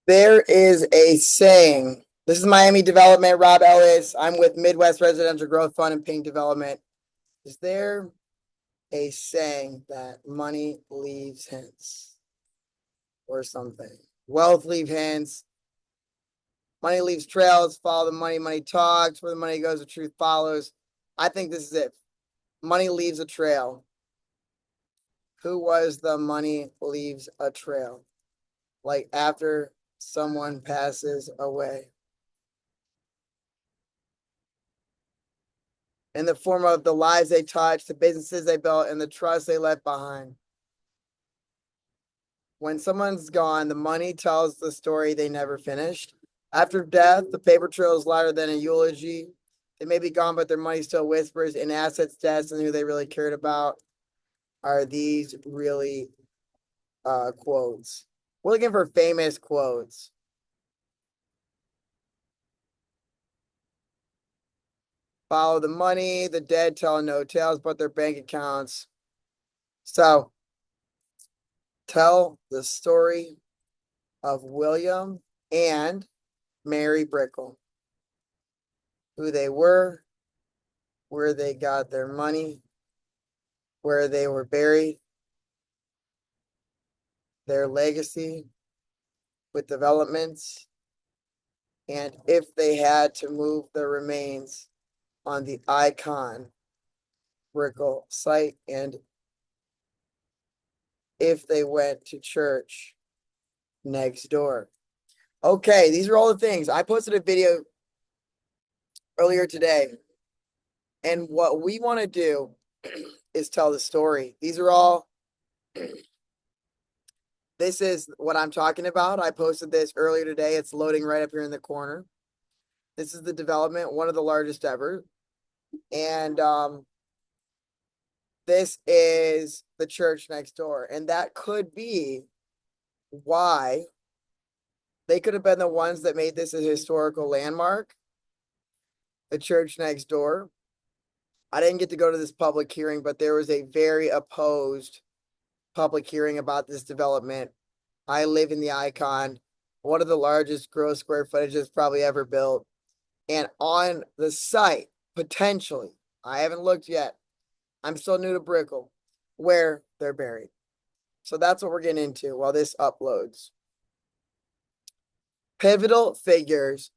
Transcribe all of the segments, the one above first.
There is a saying. This is Miami Development, Rob Ellis. I'm with Midwest Residential Growth Fund and Pink Development. Is there a saying that money leaves hints or something? Wealth leaves hints. Money leaves trails. Follow the money. Money talks. Where the money goes, the truth follows. I think this is it. Money leaves a trail. Who was the money leaves a trail? Like after someone passes away. In the form of the lives they touched, the businesses they built, and the trust they left behind. When someone's gone, the money tells the story they never finished. After death, the paper trail is louder than a eulogy. They may be gone, but their money still whispers. In assets, deaths, and who they really cared about. Are these really quotes? We're looking for famous quotes. Follow the money. The dead tell no tales but their bank accounts. So, tell the story of William and Mary Brickell. Who they were, where they got their money, where they were buried, their legacy with developments, and if they had to move the remains on the ICON Brickell site, and if they went to church next door. Okay, these are all the things. I posted a video earlier today, and what we want to do is tell the story. These are all, this is what I'm talking about. I posted this earlier today. It's loading right up here in the corner. This is the development, one of the largest ever. And this is the church next door. And that could be why they could have been the ones that made this a historical landmark. The church next door. I didn't get to go to this public hearing, but there was a very opposed public hearing about this development. I live in the ICON, one of the largest gross square footages probably ever built. And on the site, potentially, I haven't looked yet. I'm still new to Brickell, where they're buried. So that's what we're getting into while this uploads. Pivotal figures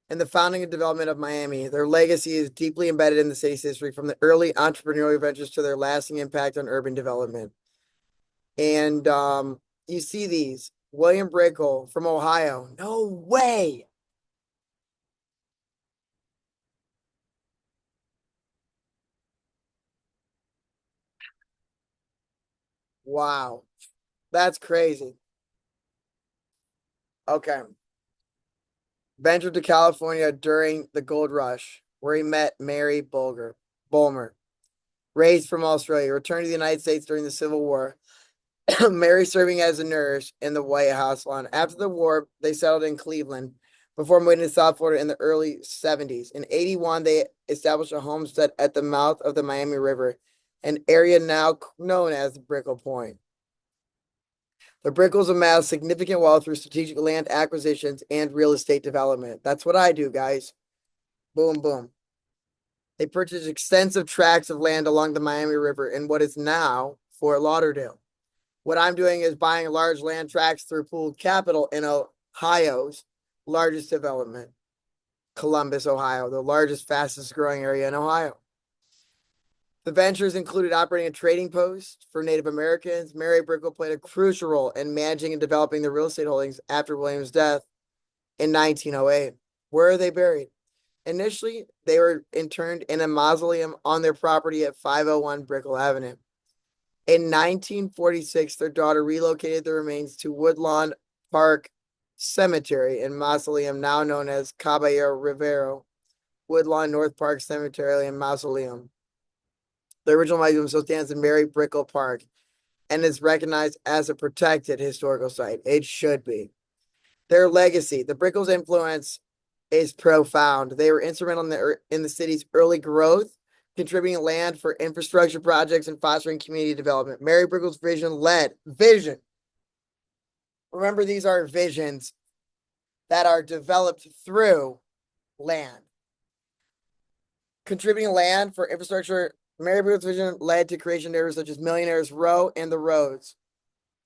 in the founding and development of Miami. Their legacy is deeply embedded in the city's history, from the early entrepreneurial ventures to their lasting impact on urban development. And you see these. William Brickell from Ohio. No way. Wow. That's crazy. Okay. Ventured to California during the gold rush, where he met Mary Bulmer. Raised from Australia, returned to the United States during the Civil War. Mary serving as a nurse in the White House lawn. After the war, they settled in Cleveland before moving to South Florida in the early 70s. In 81, they established a homestead at the mouth of the Miami River, an area now known as Brickell Point. The Brickels amassed significant wealth through strategic land acquisitions and real estate development. That's what I do, guys. Boom, boom. They purchased extensive tracts of land along the Miami River in what is now Fort Lauderdale. What I'm doing is buying large land tracts through pooled capital in Ohio's largest development, Columbus, Ohio, the largest, fastest growing area in Ohio. The ventures included operating a trading post for Native Americans. Mary Brickell played a crucial role in managing and developing the real estate holdings after William's death in 1908. Where are they buried? Initially, they were interned in a mausoleum on their property at 501 Brickell Avenue. In 1946, their daughter relocated the remains to Woodlawn Park Cemetery and Mausoleum, now known as Caballero Rivero, Woodlawn North Park Cemetery and Mausoleum. The original mausoleum still stands in Mary Brickell Park and is recognized as a protected historical site. It should be. Their legacy, the Brickell's influence is profound. They were instrumental in the city's early growth, contributing land for infrastructure projects and fostering community development. Mary Brickell's vision Remember, these are visions that are developed through land. Contributing land for infrastructure, Mary Brickell's vision led to creation of areas such as Millionaires Row and the Roads.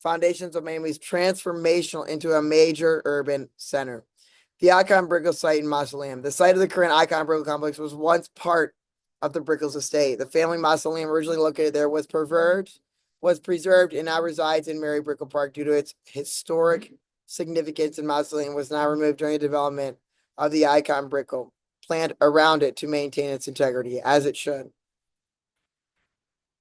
Foundations of Miami's transformational into a major urban center. The ICON Brickell site in Mausoleum. The site of the current ICON Brickell complex was once part of the Brickell's estate. The family mausoleum originally located there was preserved and now resides in Mary Brickell Park due to its historic significance. And mausoleum was now removed during the development of the ICON Brickell, planned around it to maintain its integrity, as it should.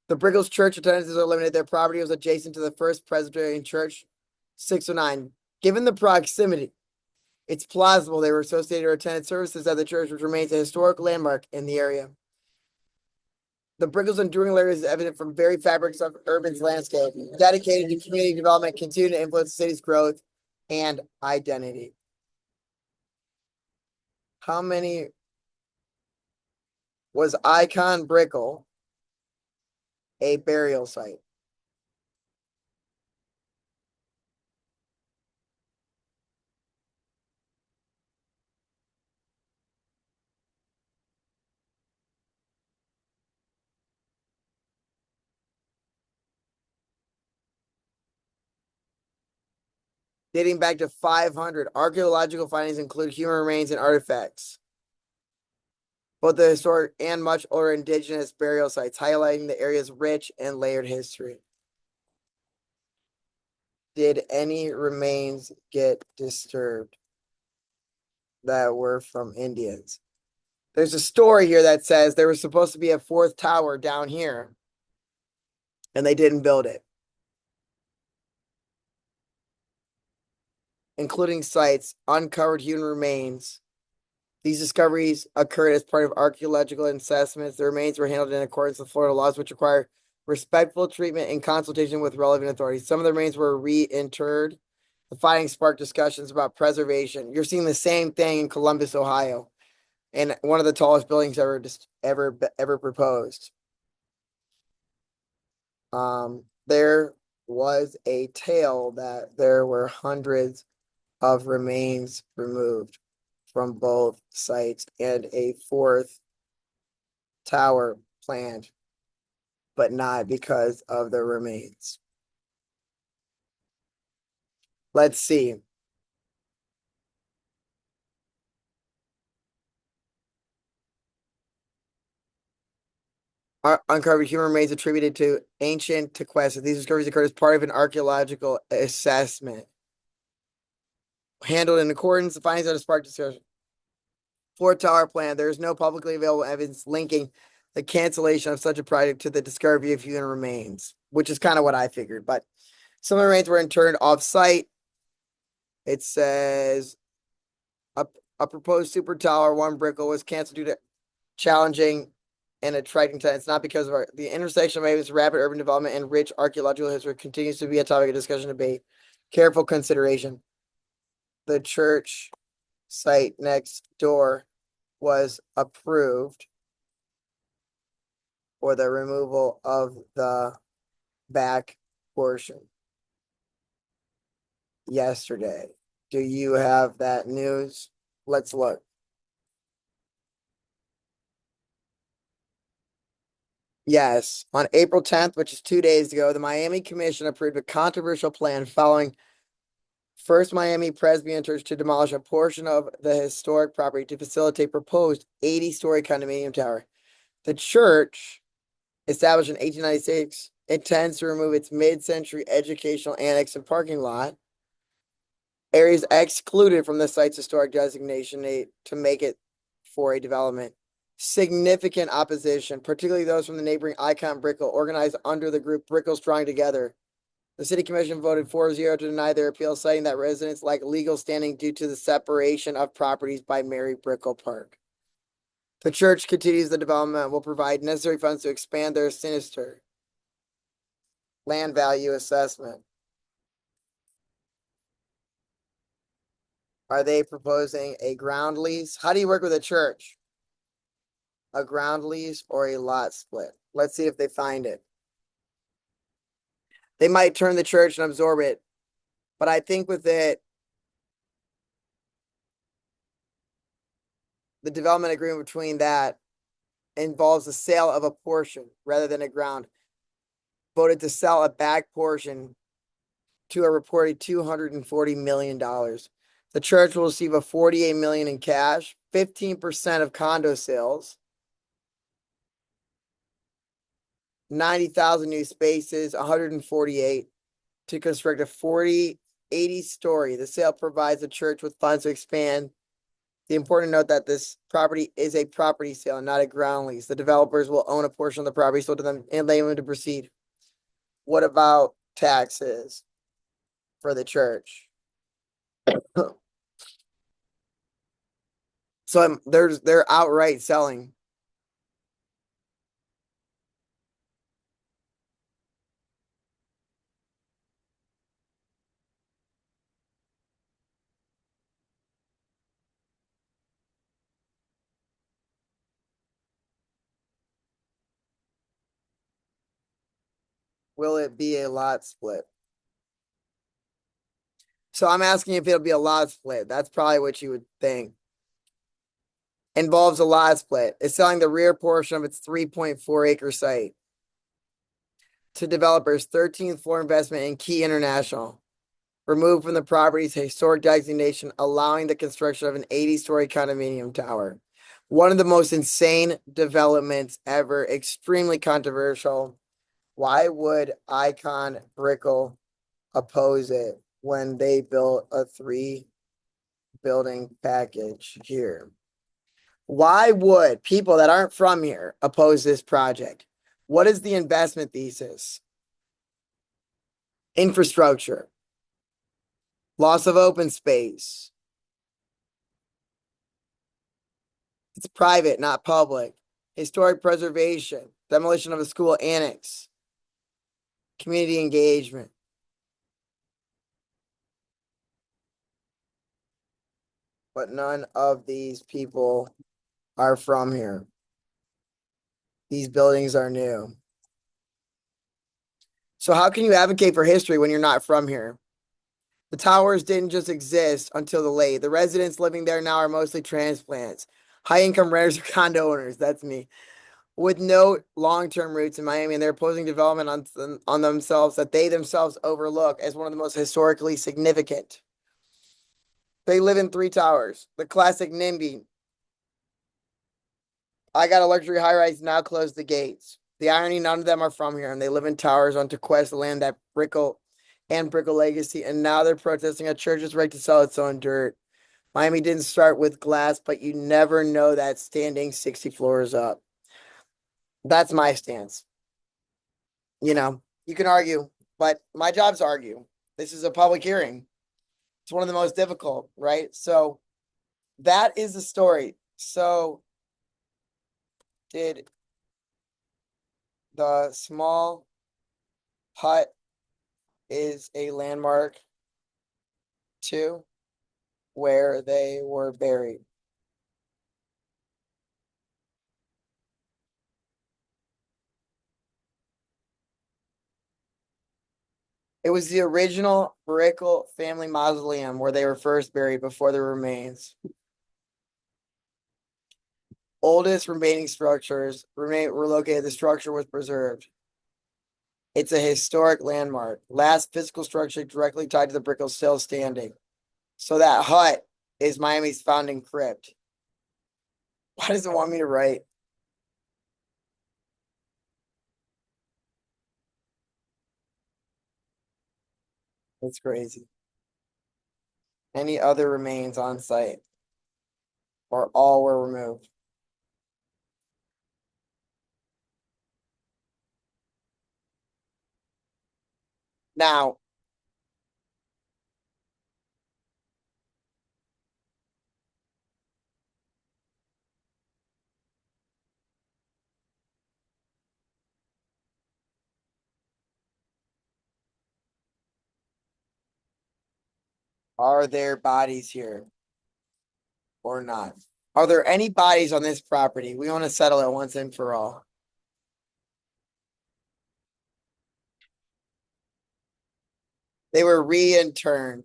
The Brickells church attendances are limited. Their property was adjacent to the First Presbyterian Church, 609. Given the proximity, it's plausible they were associated or attended services at the church, which remains a historic landmark in the area. The Brickells' enduring legacy is evident from very fabrics of urban landscape, dedicated to community development, continue to influence the city's growth and identity. How many was ICON Brickell a burial site? Dating back to 500, archaeological findings include human remains and artifacts, both the historic and much older indigenous burial sites, highlighting the area's rich and layered history. Did any remains get disturbed that were from Indians? There's a story here that says there was supposed to be a fourth tower down here, and they didn't build it, including sites, uncovered human remains. These discoveries occurred as part of archaeological assessments. The remains were handled in accordance with Florida laws, which require respectful treatment and consultation with relevant authorities. Some of the remains were reinterred. The findings sparked discussions about preservation. You're seeing the same thing in Columbus, Ohio, and one of the tallest buildings ever proposed. There was a tale that there were hundreds of remains removed from both sites and a fourth tower planned, but not because of the remains. Let's see. Uncovered human remains attributed to ancient Tequesta. These discoveries occurred as part of an archaeological assessment. Handled in accordance, the findings are sparked discussion. Fourth tower plan. There is no publicly available evidence linking the cancellation of such a project to the discovery of human remains, which is kind of what I figured. But some of the remains were interred off-site. It says a proposed super tower, one Brickell, was canceled due to challenging and attracting tenants, not because of the intersection of Miami's rapid urban development and rich archaeological history continues to be a topic of discussion and debate. Careful consideration. The church site next door was approved for the removal of the back portion yesterday. Do you have that news? Let's look. Yes, on April 10th, which is 2 days ago, the Miami Commission approved a controversial plan following First Miami Presbyterian Church to demolish a portion of the historic property to facilitate proposed 80-story condominium tower. The church, established in 1896, intends to remove its mid-century educational annex and parking lot, areas excluded from the site's historic designation to make it for a development. Significant opposition, particularly those from the neighboring ICON Brickell, organized under the group Brickells Drawing Together. The city commission voted 4-0 to deny their appeal, citing that residents lack legal standing due to the separation of properties by Mary Brickell Park. The church continues the development, will provide necessary funds to expand their sinister land value assessment. Are they proposing a ground lease? How do you work with a church? A ground lease or a lot split? Let's see if they find it. They might turn the church and absorb it But I think with it, the development agreement between that involves the sale of a portion rather than a ground. Voted to sell a back portion to a reported $240 million. The church will receive a $48 million in cash, 15% of condo sales, 90,000 new spaces, 148 to construct a 80-story. The sale provides the church with funds to expand. The important note that this property is a property sale, not a ground lease. The developers will own a portion of the property sold to them and enable them to proceed. What about taxes for the church? So they're outright selling. Will it be a lot split? So I'm asking if it'll be a lot split. That's probably what you would think. Involves a lot split. It's selling the rear portion of its 3.4-acre site to developers. 13th floor investment in Key International. Removed from the property's historic designation, allowing the construction of an 80-story condominium tower. One of the most insane developments ever. Extremely controversial. Why would ICON Brickell oppose it when they built a 3-building package here? Why would people that aren't from here oppose this project? What is the investment thesis? Infrastructure, loss of open space. It's private, not public. Historic preservation, demolition of a school annex, community engagement. But none of these people are from here. These buildings are new. So how can you advocate for history when you're not from here? The towers didn't just exist until the late. The residents living there now are mostly transplants, high-income renters or condo owners. That's me. With no long-term roots in Miami, and they're opposing development on themselves that they themselves overlook as one of the most historically significant. They live in 3 towers. The classic NIMBY. I got a luxury high-rise, now close the gates. The irony, none of them are from here, and they live in towers on Tequest land that Brickell and Brickell legacy, and now they're protesting a church's right to sell its own dirt. Miami didn't start with glass, but you never know that standing 60 floors up. That's my stance. You know, you can argue, but my job's to argue. This is a public hearing. It's one of the most difficult, right? So that is the story. So did the small hut is a landmark to where they were buried. It was the original Brickell family mausoleum where they were first buried before the remains. Oldest remaining structures were located. The structure was preserved. It's a historic landmark. Last physical structure directly tied to the Brickell still standing. So that hut is Miami's founding crypt. Why does it want me to write? That's crazy. Any other remains on site? Or all were removed? Now, are there bodies here or not? Are there any bodies on this property? We want to settle it once and for all. They were reinterred.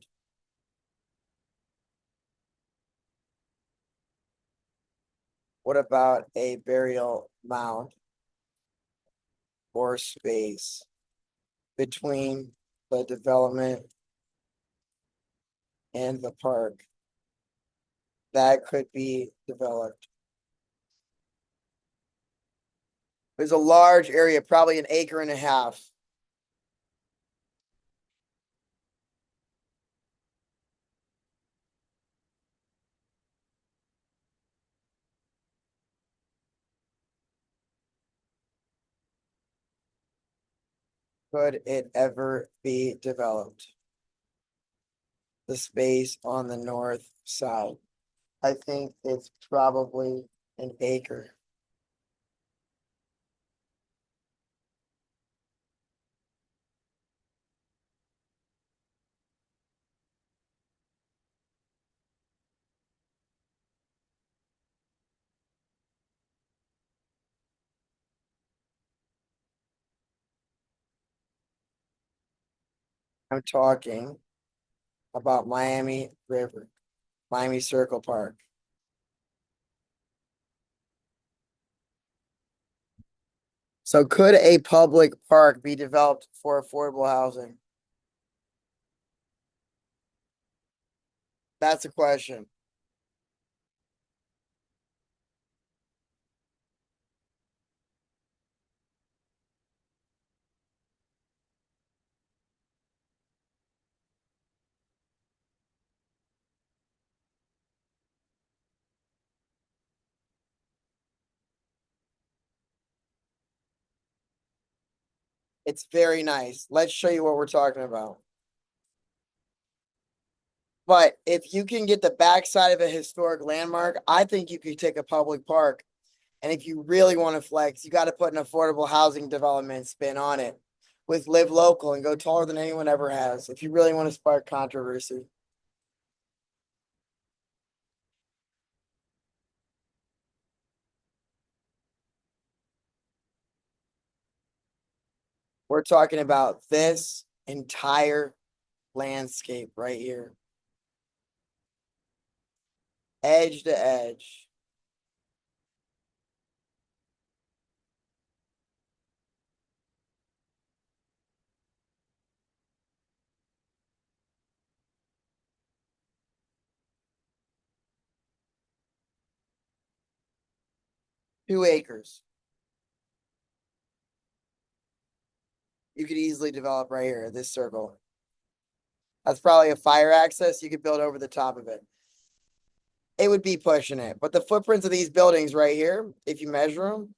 What about a burial mound or space between the development and the park that could be developed? There's a large area, probably an acre and a half. Could it ever be developed? The space on the north side. I think it's probably an acre. I'm talking about Miami River, Miami Circle Park. So could a public park be developed for affordable housing? That's a question. It's very nice. Let's show you what we're talking about. But if you can get the backside of a historic landmark, I think you could take a public park. And if you really want to flex, you got to put an affordable housing development spin on it with live local and go taller than anyone ever has. If you really want to spark controversy. We're talking about this entire landscape right here, edge to edge. Two acres. You could easily develop right here, this circle. That's probably a fire access. You could build over the top of it. It would be pushing it. But the footprints of these buildings right here, if you measure them,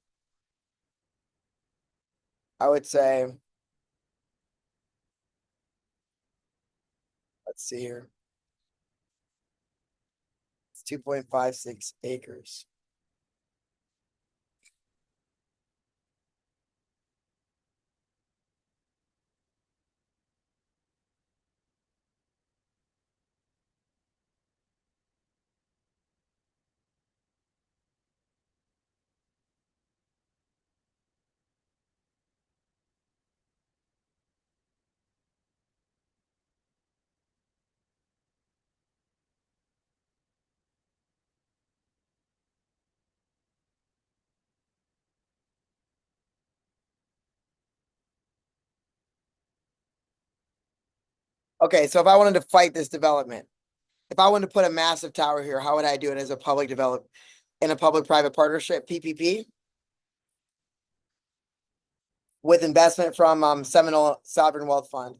I would say, let's see here. It's 2.56 acres. Okay, so if I wanted to fight this development, if I wanted to put a massive tower here, how would I do it as a public develop in a public-private partnership, PPP, with investment from Seminole Sovereign Wealth Fund?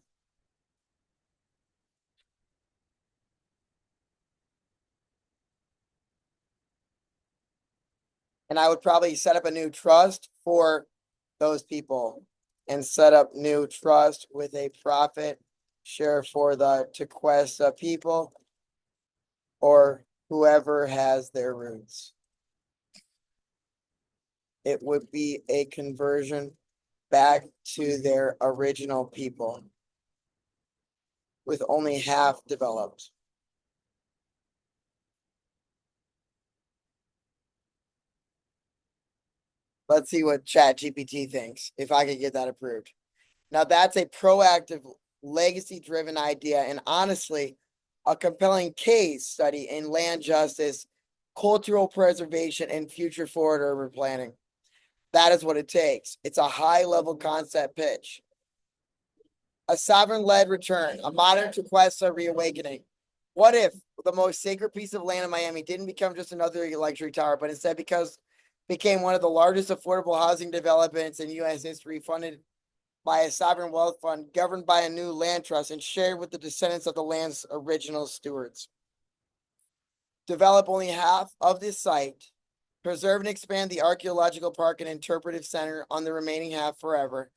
And I would probably set up a new trust for those people and set up new trust with a profit share for the Tequesta people or whoever has their roots. It would be a conversion back to their original people with only half developed. Let's see what Chat GPT thinks, if I could get that approved. Now that's a proactive legacy-driven idea, and honestly, a compelling case study in land justice, cultural preservation, and future forward urban planning. That is what it takes. It's a high-level concept pitch. A sovereign-led return, a modern Tequesta reawakening. What if the most sacred piece of land in Miami didn't become just another luxury tower, but instead became one of the largest affordable housing developments in U.S. history, funded by a sovereign wealth fund, governed by a new land trust, and shared with the descendants of the land's original stewards. Develop only half of this site, preserve and expand the archaeological park and interpretive center on the remaining half forever,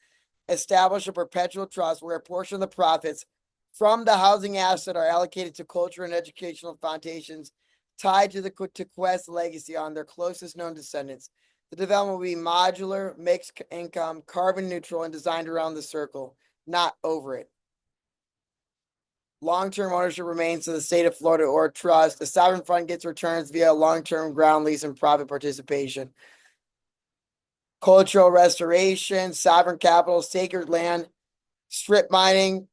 establish a perpetual trust where a portion of the profits from the housing asset are allocated to culture and educational foundations tied to the Tequest legacy on their closest known descendants. The development will be modular, mixed income, carbon neutral, and designed around the circle, not over it. Long-term ownership remains to the state of Florida or trust. The sovereign fund gets returns via long-term ground lease and private participation. Cultural restoration, sovereign capital, sacred land, strip mining,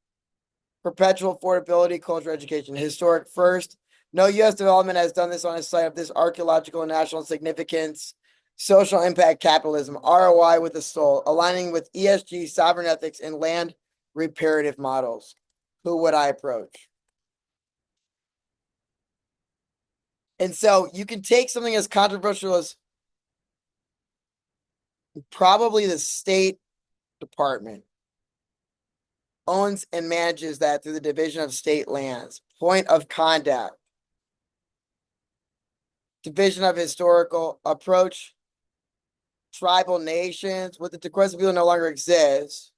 perpetual affordability, cultural education. Historic first. No U.S. development has done this on a site of this archaeological and national significance. Social impact capitalism, ROI with the soul, aligning with ESG, sovereign ethics, and land reparative models. Who would I approach? And so you can take something as controversial as probably the State Department owns and manages that through the Division of State Lands. Point of contact. Division of Historical Approach. Tribal nations. With the Tequesta people no longer exists.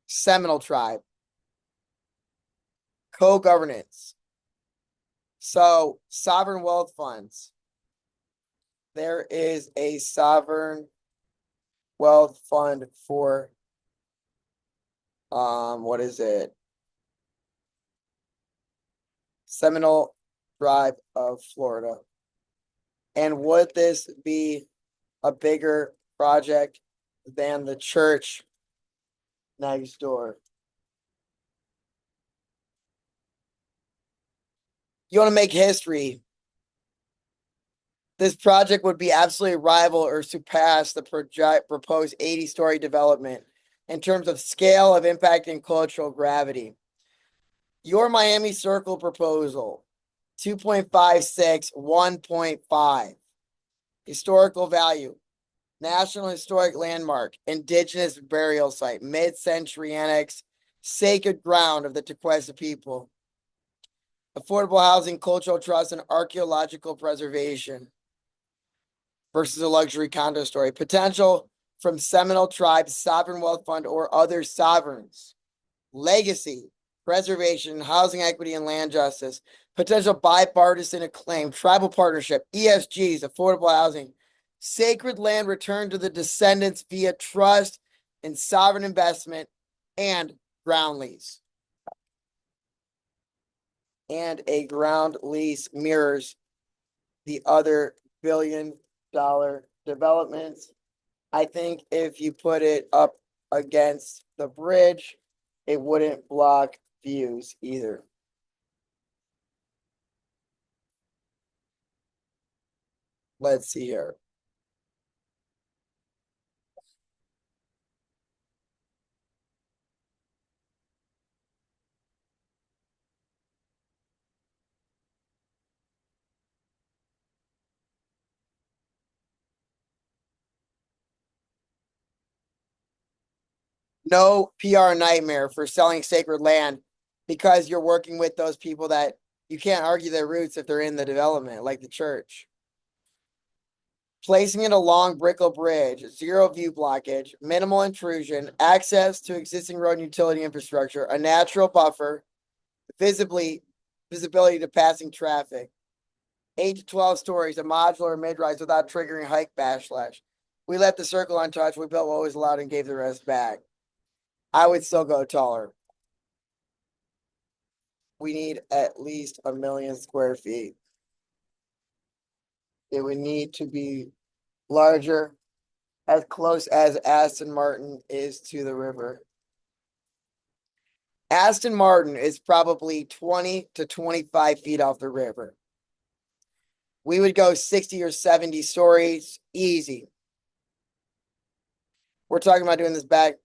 Seminole tribe. Co-governance. So, sovereign wealth funds. There is a sovereign wealth fund for, what is it? Seminole tribe of Florida. And would this be a bigger project than the church next door? You want to make history. This project would be absolutely rival or surpass the proposed 80-story development in terms of scale of impact and cultural gravity. Your Miami Circle proposal, 2.56, 1.5. Historical value, National Historic Landmark, Indigenous Burial Site, Mid-Century Annex, Sacred Ground of the Tequesta people. Affordable housing, cultural trust, and archaeological preservation versus a luxury condo story. Potential from Seminole Tribe, Sovereign Wealth Fund, or other sovereigns. Legacy, preservation, housing equity, and land justice. Potential bipartisan acclaim, tribal partnership, ESGs, affordable housing. Sacred land returned to the descendants via trust and sovereign investment and ground lease. And a ground lease mirrors the other billion-dollar developments. I think if you put it up against the bridge, it wouldn't block views either. Let's see here. No PR nightmare for selling sacred land because you're working with those people that you can't argue their roots if they're in the development, like the church. Placing it along Brickell Bridge, zero view blockage, minimal intrusion, access to existing road and utility infrastructure, a natural buffer, visibility to passing traffic, 8 to 12 stories, a modular mid-rise without triggering hike backlash. We left the circle untouched. We built what was allowed and gave the rest back. I would still go taller. We need at least 1 million square feet. It would need to be larger as close as Aston Martin is to the river. Aston Martin is probably 20 to 25 feet off the river. We would go 60 or 70 stories, easy. We're talking about doing this back.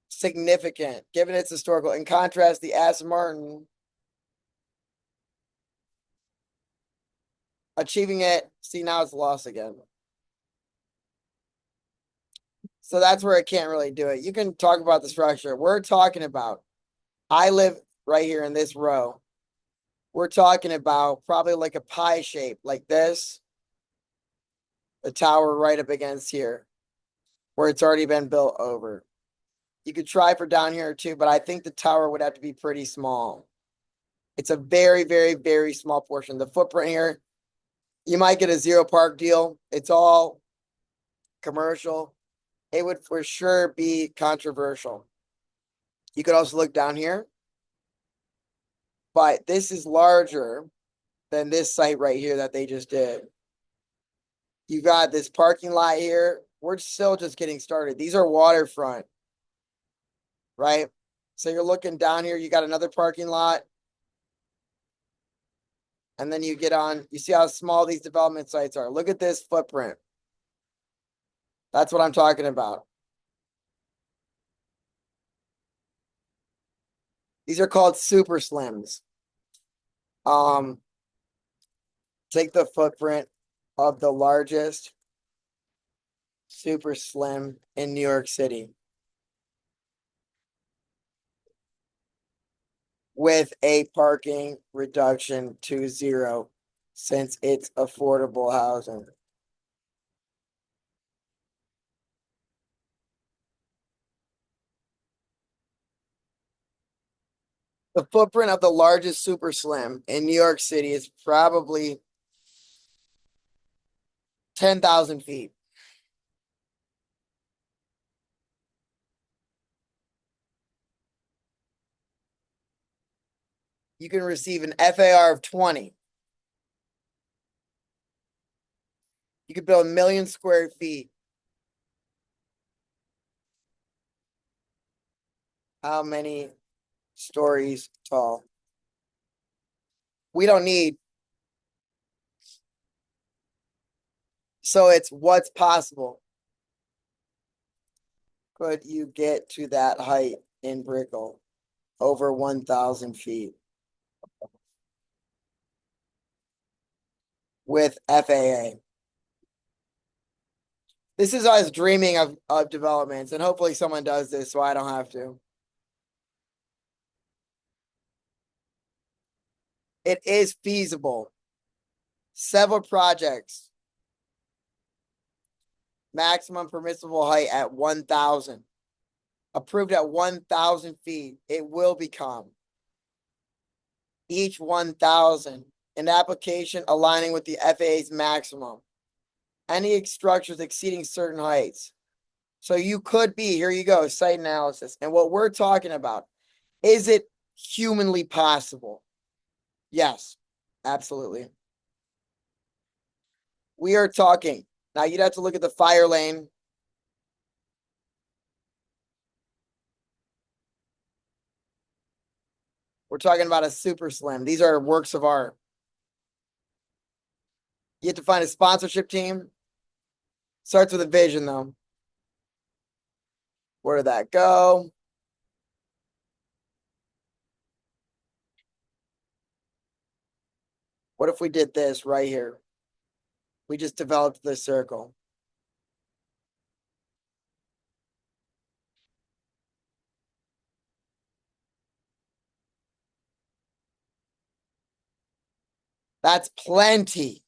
Significant, given its historical. In contrast, the Aston Martin, achieving it, see, now it's lost again. So that's where it can't really do it. You can talk about the structure. We're talking about, I live right here in this row. We're talking about probably like a pie shape, like this. The tower right up against here, where it's already been built over. You could try for down here too, but I think the tower would have to be pretty small. It's a very, very, very small portion. The footprint here, you might get a zero park deal. It's all commercial. It would for sure be controversial. You could also look down here, but this is larger than this site right here that they just did. You got this parking lot here. We're still just getting started. These are waterfront, right? So you're looking down here, you got another parking lot. And then you get on, you see how small these development sites are. Look at this footprint. That's what I'm talking about. These are called super slims. Take the footprint of the largest super slim in New York City with a parking reduction to 0 since it's affordable housing. The footprint of the largest super slim in New York City is probably 10,000 feet. You can receive an FAR of 20. You could build 1 million square feet. How many stories tall? We don't need. So it's what's possible. Could you get to that height in Brickell? Over 1,000 feet. With FAA. This is us dreaming of developments, and hopefully someone does this so I don't have to. It is feasible. Several projects. Maximum permissible height at 1,000. Approved at 1,000 feet. It will become. Each 1,000. An application aligning with the FAA's maximum. Any structures exceeding certain heights. So you could be, here you go, site analysis. And what we're talking about, is it humanly possible? Yes, absolutely. We are talking. Now you'd have to look at the fire lane. We're talking about a super slim. These are works of art. You have to find a sponsorship team. Starts with a vision, though. Where did that go? What if we did this right here? We just developed this circle. That's plenty.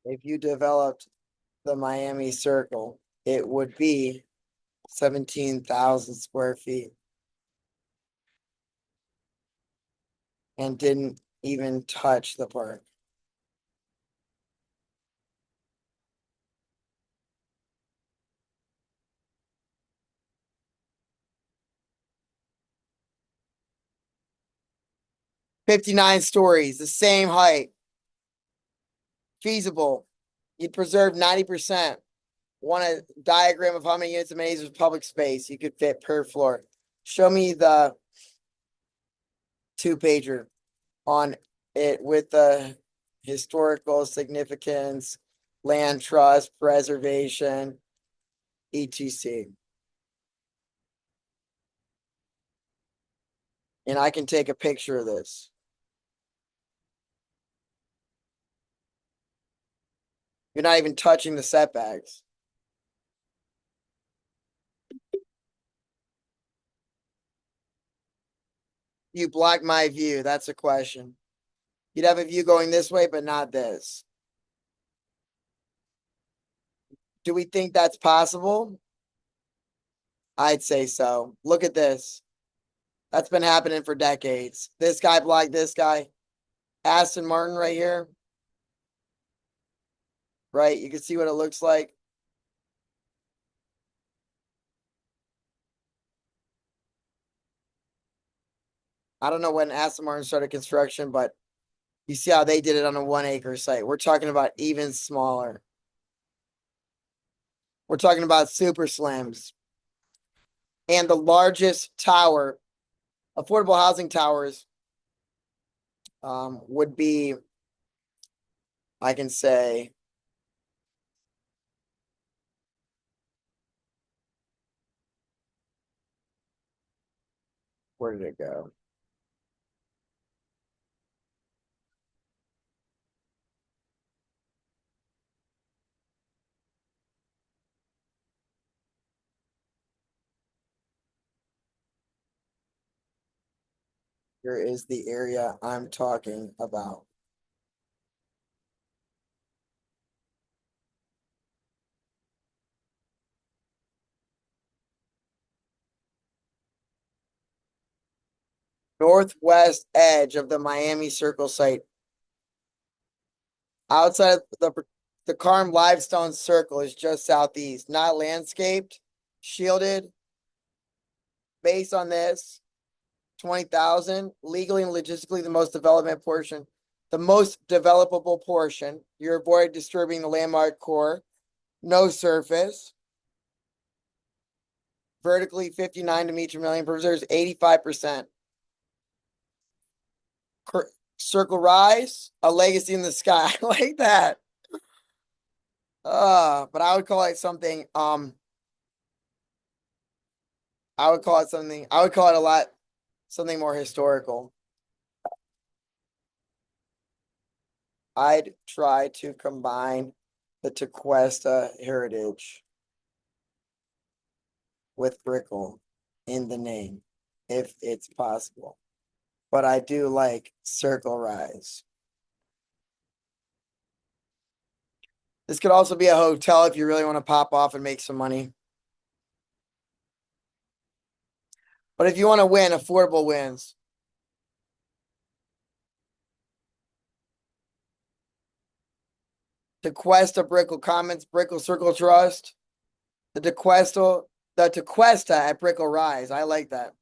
If you developed the Miami Circle, it would be 17,000 square feet. And didn't even touch the park. 59 stories, the same height. Feasible. You'd preserve 90%. Want a diagram of how many units of maze of public space you could fit per floor. Show me the 2-pager on it with the historical significance, land trust, preservation, etc. And I can take a picture of this. You're not even touching the setbacks. You block my view. That's a question. You'd have a view going this way, but not this. Do we think that's possible? I'd say so. Look at this. That's been happening for decades. This guy blocked this guy. Aston Martin right here. Right? You can see what it looks like. I don't know when Aston Martin started construction, but you see how they did it on a 1-acre site. We're talking about even smaller. We're talking about super slims. And the largest tower, affordable housing towers, would be, I can say, where did it go? Here is the area I'm talking about. Northwest edge of the Miami Circle site. Outside of the Carm Limestone Circle is just southeast, not landscaped, shielded. Based on this, 20,000, legally and logistically the most development portion, the most developable portion. You're avoiding disturbing the landmark core. No surface. Vertically 59 to meter per million, preserves 85%. Circle rise, a legacy in the sky. I like that. But I would call it something. I would call it something. I would call it a lot something more historical. I'd try to combine the Tequesta heritage with Brickell in the name, if it's possible. But I do like Circle Rise. This could also be a hotel if you really want to pop off and make some money. But if you want to win, affordable wins. Tequesta Brickell Commons, Brickell Circle Trust. The Tequesta at Brickell Rise. I like that.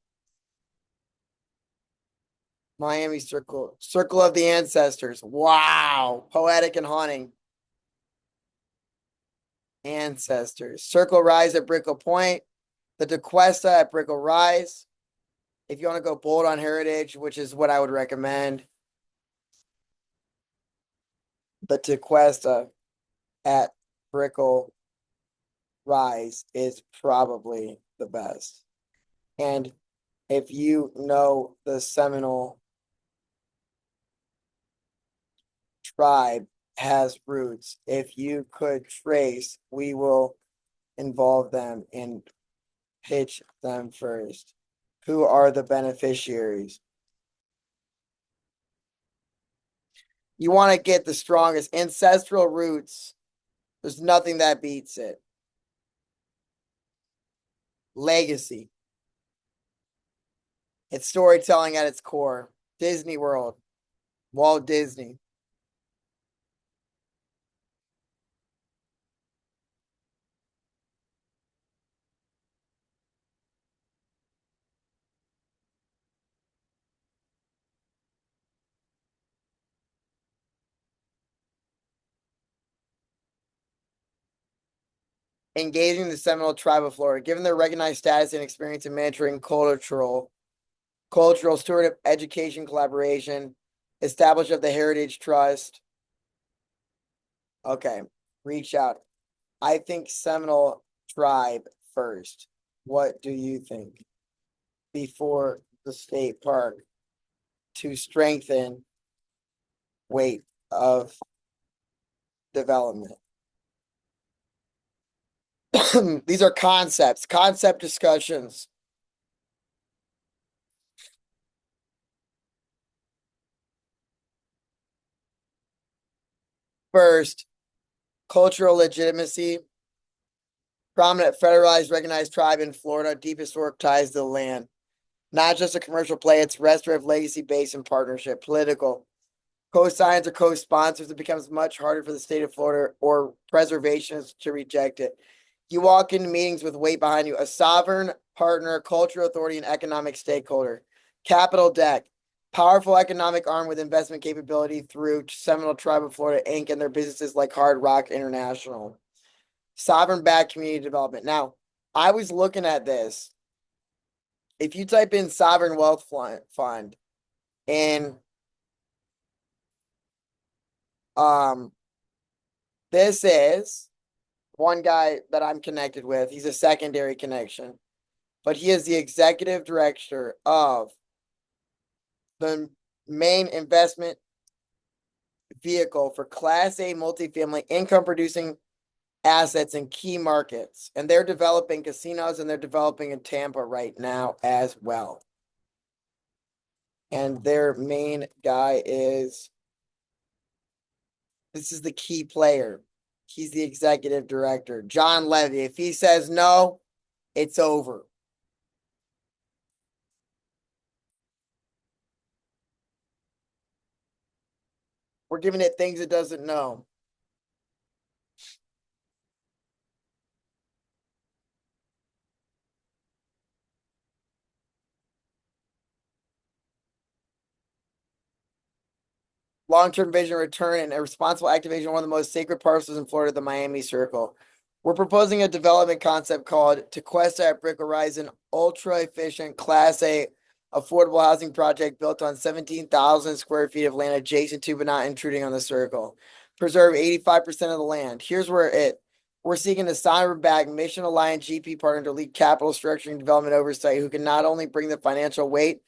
Miami Circle. Circle of the Ancestors. Wow. Poetic and haunting. Ancestors. Circle Rise at Brickell Point. The Tequesta at Brickell Rise. If you want to go bold on heritage, which is what I would recommend, the Tequesta at Brickell Rise is probably the best. And if you know the Seminole tribe has roots, if you could trace, we will involve them and pitch them first. Who are the beneficiaries? You want to get the strongest ancestral roots. There's nothing that beats it. Legacy. It's storytelling at its core. Disney World. Walt Disney. engaging the Seminole tribe of Florida, given their recognized status and experience in mentoring cultural stewardship, education, collaboration, establish of the Heritage Trust. Okay, reach out. I think Seminole tribe first. What do you think? Before the state park to strengthen weight of development. These are concept discussions. First, cultural legitimacy. Prominent federalized recognized tribe in Florida, deep historic ties to the land. Not just a commercial play, it's restorative, legacy based, and partnership. Political. Co-signs or co-sponsors, it becomes much harder for the state of Florida or preservationists to reject it. You walk into meetings with weight behind you, a sovereign partner, cultural authority, and economic stakeholder. Capital deck, powerful economic arm with investment capability through Seminole Tribe of Florida Inc. and their businesses like Hard Rock International. Sovereign backed community development. Now, I was looking at this. If you type in sovereign wealth fund in this is one guy that I'm connected with. He's a secondary connection, but he is the executive director of the main investment vehicle for Class A multifamily income producing assets in key markets. And they're developing casinos and they're developing in Tampa right now as well. And their main guy is, this is the key player. He's the executive director, John Levy. If he says no, it's over. We're giving it things it doesn't know. Long-term vision return and a responsible activation of one of the most sacred parcels in Florida, the Miami Circle. We're proposing a development concept called Tequesta at Brickell Horizon, ultra-efficient Class A affordable housing project built on 17,000 square feet of land adjacent to but not intruding on the circle. Preserve 85% of the land. Here's where we're seeking a sovereign-backed mission-aligned GP partner to lead capital structuring development oversight who can not only bring the financial weight,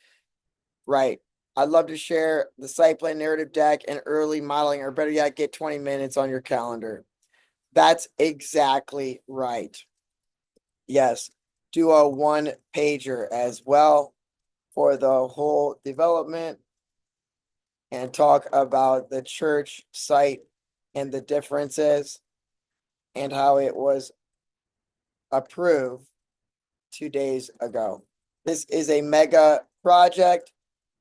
right. I'd love to share the site plan narrative deck and early modeling, or better yet, get 20 minutes on your calendar. That's exactly right. Yes, do a one pager as well for the whole development and talk about the church site and the differences and how it was approved 2 days ago. This is a mega project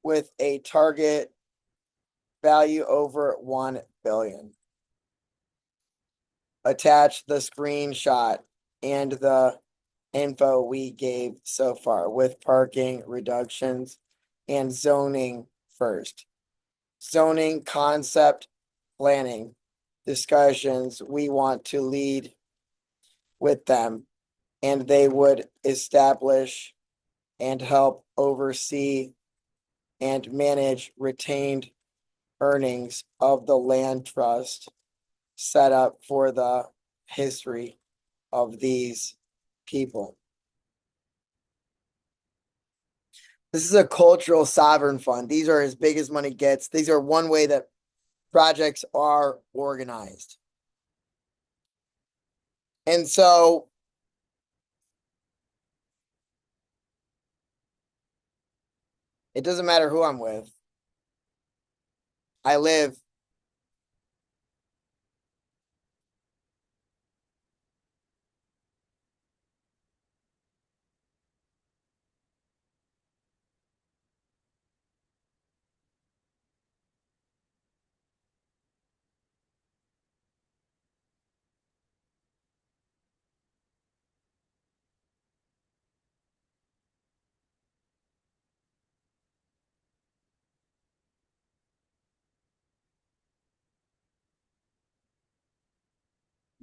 with a target value over 1 billion. Attach the screenshot and the info we gave so far with parking reductions and zoning first. Zoning concept planning discussions we want to lead with them, and they would establish and help oversee and manage retained earnings of the land trust set up for the history of these people. This is a cultural sovereign fund. These are as big as money gets. These are one way that projects are organized. And so it doesn't matter who I'm with. I live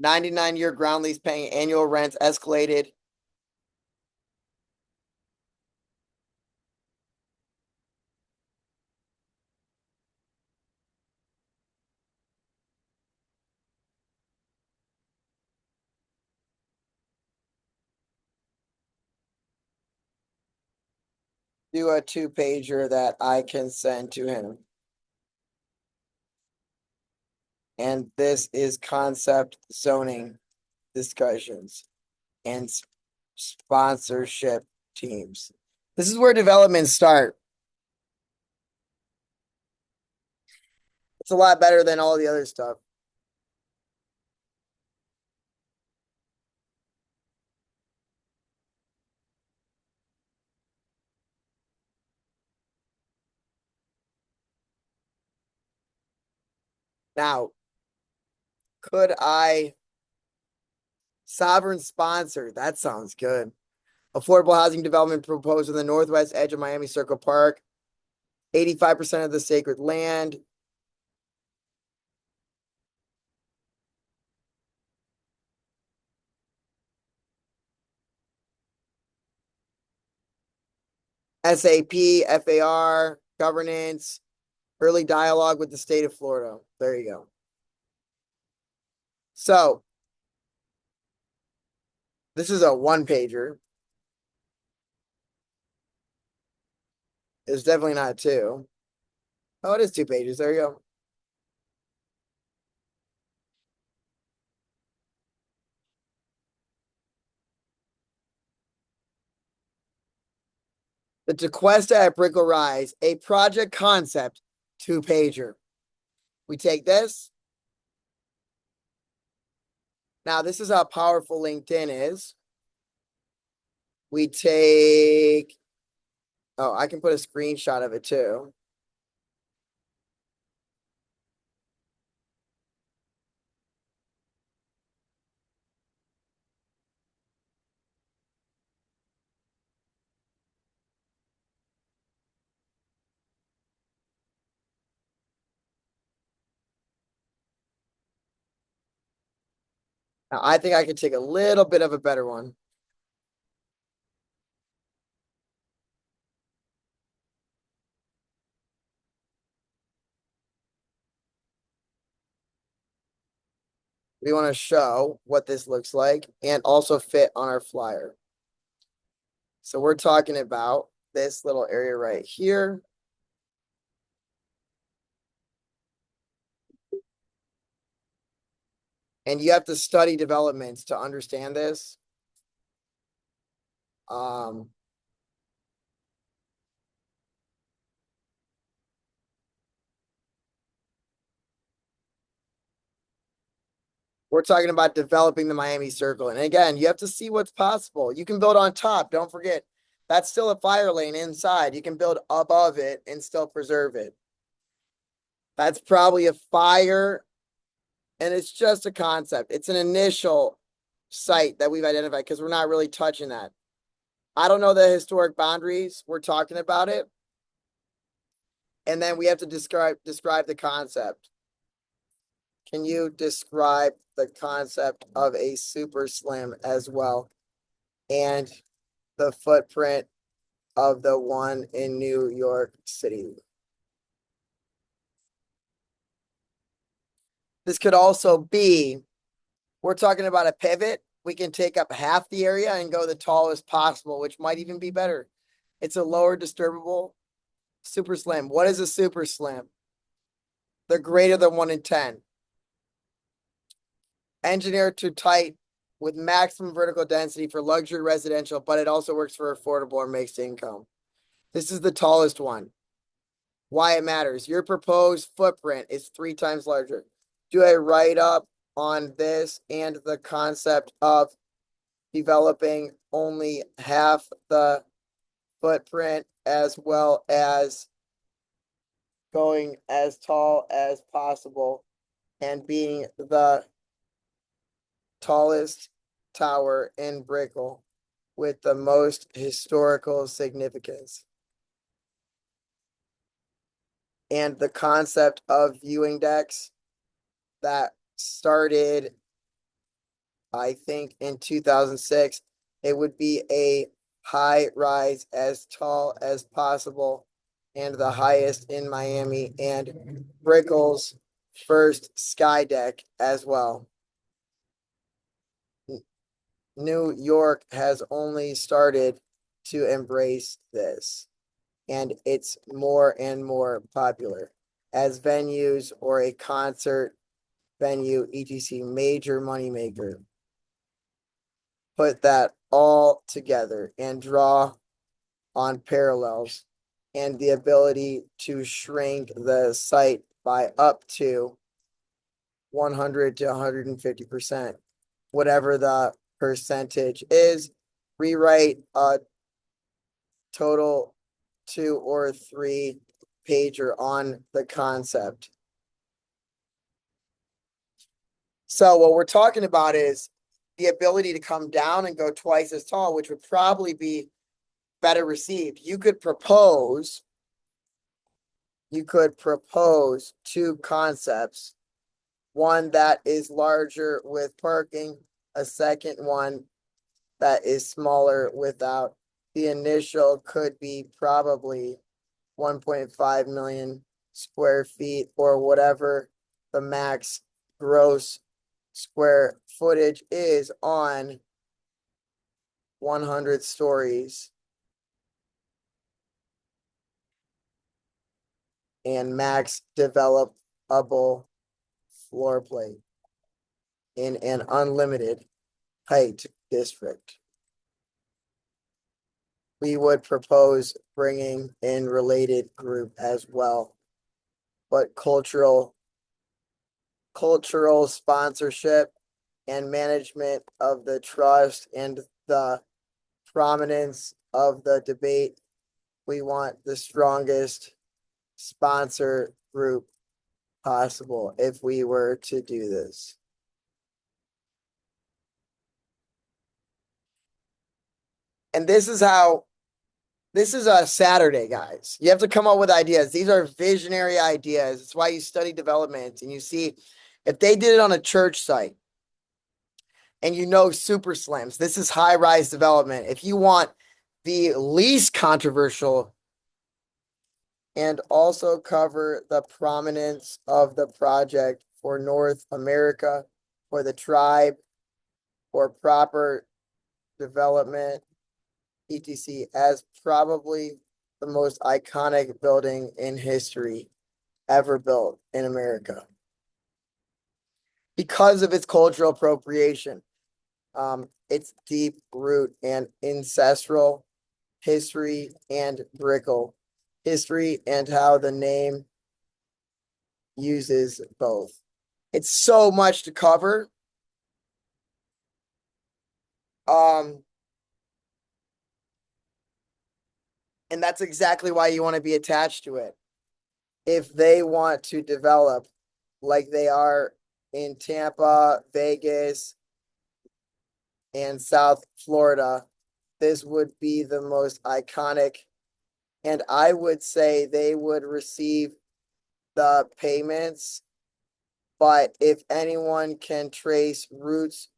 99-year ground lease paying annual rents escalated. Do a 2-pager that I can send to him. And this is concept zoning discussions and sponsorship teams. This is where developments start. It's a lot better than all the other stuff. Now, could I sovereign sponsor? That sounds good. Affordable housing development proposed on the northwest edge of Miami Circle Park. 85% of the sacred land. SAP, FAR, governance, early dialogue with the state of Florida. There you go. So, this is a 1-pager. It's definitely not 2. Oh, it is 2 pages. There you go. The Tequesta at Brickell Rise, a project concept 2-pager. We take this. Now, this is how powerful LinkedIn is. We take, oh, I can put a screenshot of it too. Now, I think I could take a little bit of a better one. We want to show what this looks like and also fit on our flyer. So we're talking about this little area right here. And you have to study developments to understand this. We're talking about developing the Miami Circle. And again, you have to see what's possible. You can build on top. Don't forget, that's still a fire lane inside. You can build above it and still preserve it. That's probably a fire, and it's just a concept. It's an initial site that we've identified because we're not really touching that. I don't know the historic boundaries. We're talking about it. And then we have to describe the concept. Can you describe the concept of a super slim as well? And the footprint of the one in New York City. This could also be, we're talking about a pivot. We can take up half the area and go the tallest possible, which might even be better. It's a lower disturbable super slim. What is a super slim? They're greater than 1 in 10. Engineered to tight with maximum vertical density for luxury residential, but it also works for affordable or mixed income. This is the tallest one. Why it matters. Your proposed footprint is 3 times larger. Do a write-up on this and the concept of developing only half the footprint as well as going as tall as possible and being the tallest tower in Brickell with the most historical significance. And the concept of viewing decks that started I think in 2006, it would be a high rise as tall as possible and the highest in Miami, and Brickells' first sky deck as well. New York has only started to embrace this, and it's more and more popular as venues or a concert venue, etc. Major moneymaker. Put that all together and draw on parallels and the ability to shrink the site by up to 100 to 150%, whatever the percentage is. Rewrite a total 2 or 3 pager on the concept. So what we're talking about is the ability to come down and go twice as tall, which would probably be better received. You could propose 2 concepts, one that is larger with parking, a second one that is smaller without. The initial could be probably 1.5 million square feet or whatever the max gross square footage is on 100 stories and max developable floor plate in an unlimited height district. We would propose bringing in related group as well, but cultural sponsorship and management of the trust and the prominence of the debate. We want the strongest sponsor group possible if we were to do this. And this is a Saturday, guys. You have to come up with ideas. These are visionary ideas. It's why you study development, and you see if they did it on a church site and super slams, this is high rise development. If you want the least controversial and also cover the prominence of the project for North America, for the tribe, for proper development, etc., as probably the most iconic building in history ever built in America because of its cultural appropriation, its deep root and ancestral history, and Brickell history, and how the name uses both. It's so much to cover. And that's exactly why you want to be attached to it. If they want to develop like they are in Tampa, Vegas, and South Florida, this would be the most iconic. And I would say they would receive the payments. But if anyone can trace roots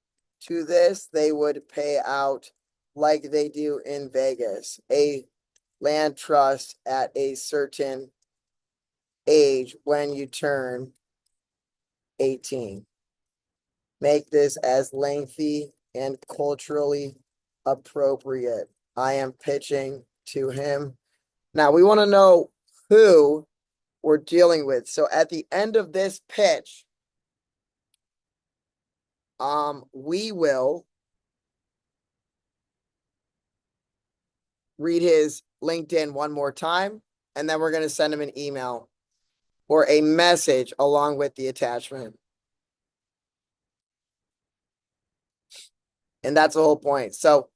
to this, they would pay out like they do in Vegas, a land trust at a certain age when you turn 18. Make this as lengthy and culturally appropriate. I am pitching to him. Now we want to know who we're dealing with. So at the end of this pitch, we will read his LinkedIn one more time, and then we're going to send him an email or a message along with the attachment. And that's the whole point. So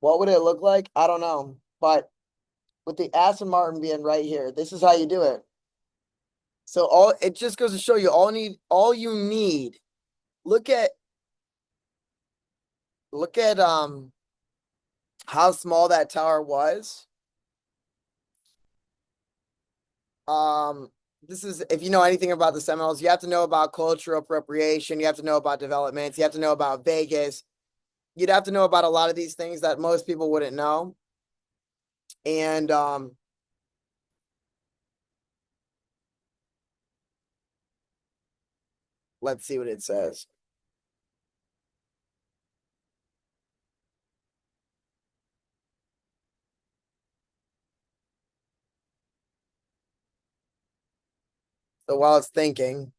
what would it look like? I don't know. But with the Aston Martin being right here, this is how you do it. So it just goes to show you all you need. Look at how small that tower was. this is, if you know anything about the Seminoles, you have to know about cultural appropriation. You have to know about developments. You have to know about Vegas. You'd have to know about a lot of these things that most people wouldn't know. And let's see what it says. So while it's thinking,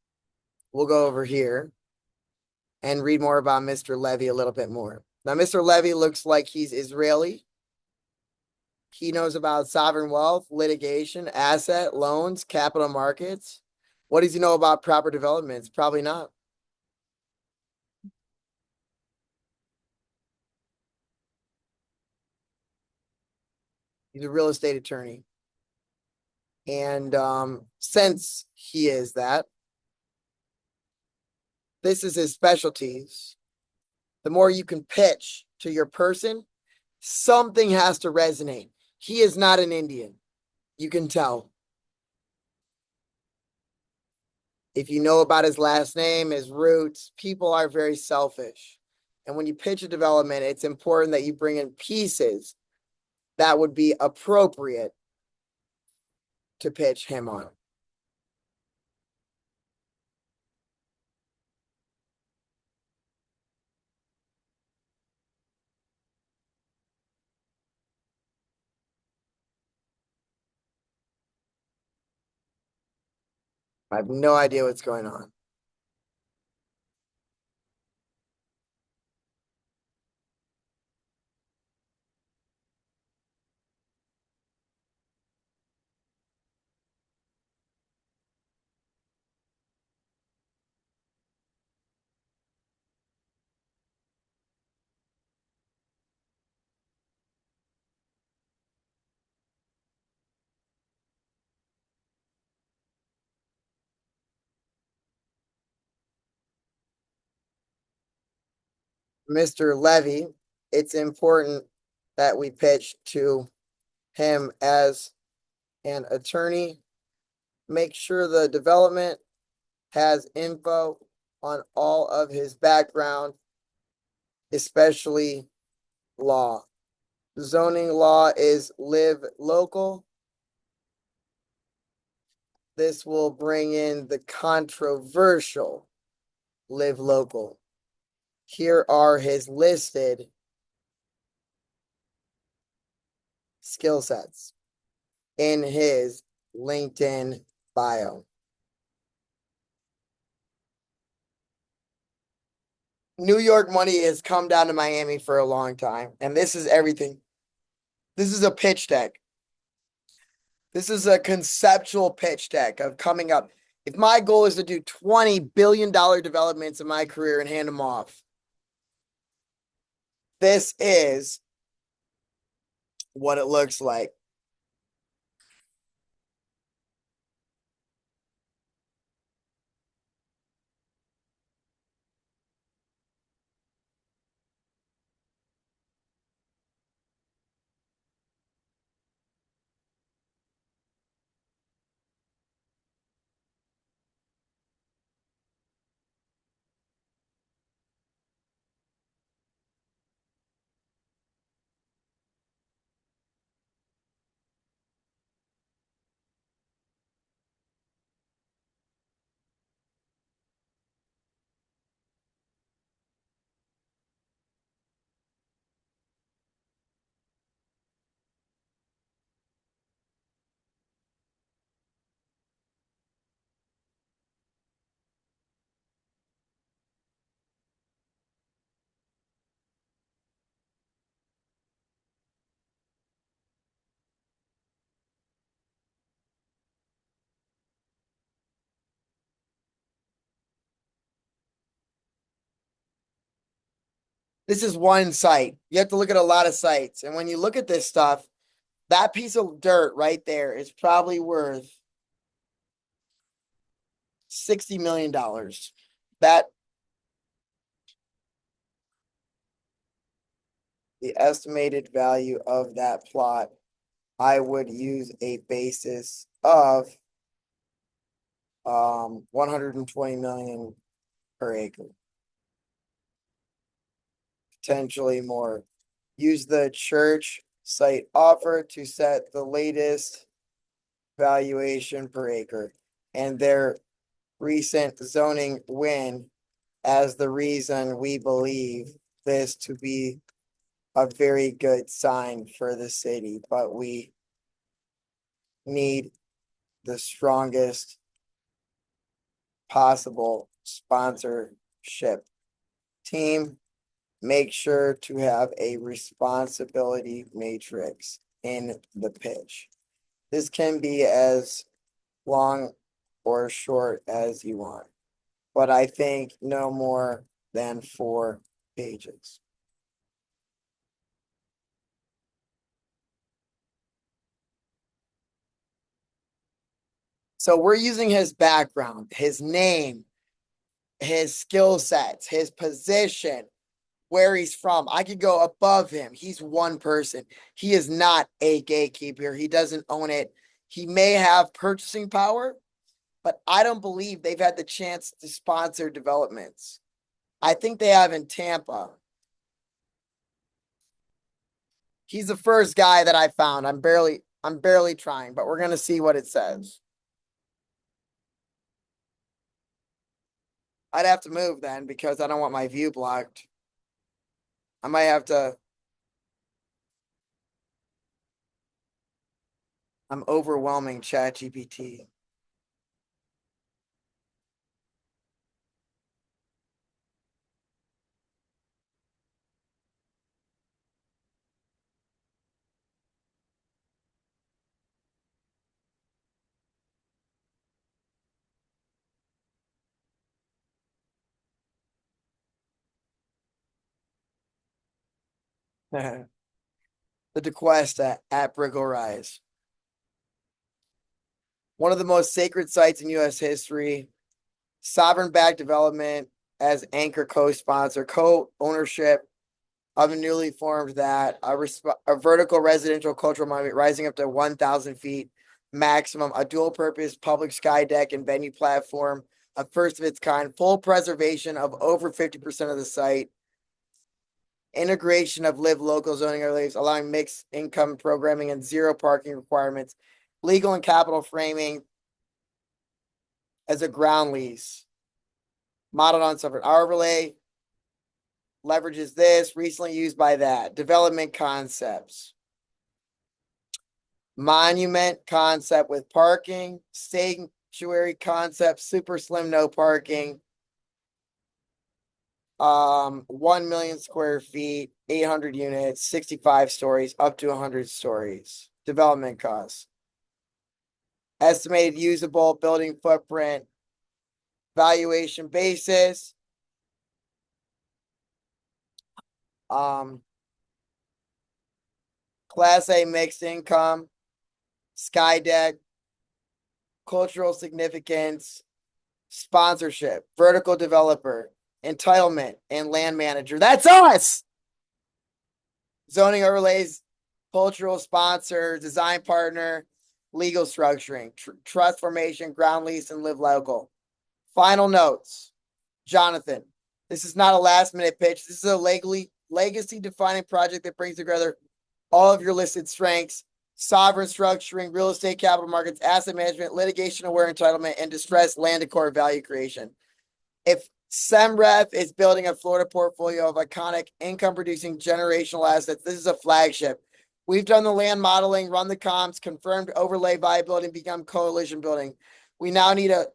we'll go over here and read more about Mr. Levy a little bit more. Now, Mr. Levy looks like he's Israeli. He knows about sovereign wealth, litigation, asset, loans, capital markets. What does he know about proper developments? Probably not. He's a real estate attorney. And since he is that, this is his specialties. The more you can pitch to your person, something has to resonate. He is not an Indian. You can tell. If you know about his last name, his roots, people are very selfish. And when you pitch a development, it's important that you bring in pieces that would be appropriate to pitch him on. I have no idea what's going on. Mr. Levy, it's important that we pitch to him as an attorney. Make sure the development has info on all of his background, especially law. Zoning law is live local. This will bring in the controversial live local. Here are his listed skill sets in his LinkedIn bio. New York money has come down to Miami for a long time, and this is everything. This is a pitch deck. This is a conceptual pitch deck of coming up. If my goal is to do $20 billion developments in my career and hand them off, this is what it looks like. This is one site. You have to look at a lot of sites. And when you look at this stuff, that piece of dirt right there is probably worth $60 million. That the estimated value of that plot, I would use a basis of 120 million per acre. Potentially more. Use the church site offer to set the latest valuation per acre and their recent zoning win as the reason we believe this to be a very good sign for the city, but we need the strongest possible sponsorship team. Make sure to have a responsibility matrix in the pitch. This can be as long or short as you want, but I think no more than 4 pages. So we're using his background, his name, his skill sets, his position, where he's from. I could go above him. He's one person. He is not a gatekeeper. He doesn't own it. He may have purchasing power, but I don't believe they've had the chance to sponsor developments. I think they have in Tampa. He's the first guy that I found. I'm barely trying, but we're going to see what it says. I'd have to move then because I don't want my view blocked. I might have to. I'm overwhelming ChatGPT. The bequest at Brickell Rise. One of the most sacred sites in U.S. history. Sovereign backed development as anchor co-sponsor, co-ownership of a newly formed a vertical residential cultural monument rising up to 1,000 feet maximum, a dual purpose public sky deck and venue platform, a first of its kind, full preservation of over 50% of the site, integration of live local zoning overlays, allowing mixed income programming and zero parking requirements, legal and capital framing as a ground lease, modeled on separate overlay, leverages this, recently used by that. Development concepts. Monument concept with parking, sanctuary concept, super slim, no parking. 1 million square feet, 800 units, 65 stories, up to 100 stories. Development costs. Estimated usable building footprint, valuation basis. Class A mixed income, sky deck, cultural significance, sponsorship, vertical developer, entitlement, and land manager. That's us. Zoning overlays, cultural sponsor, design partner, legal structuring, trust formation, ground lease, and live local. Final notes. Jonathan, this is not a last minute pitch. This is a legacy defining project that brings together all of your listed strengths: sovereign structuring, real estate capital markets, asset management, litigation aware entitlement, and distressed land and core value creation. If SEMREF is building a Florida portfolio of iconic income producing generational assets, this is a flagship. We've done the land modeling, run the comps, confirmed overlay viability, and become coalition building. We now need a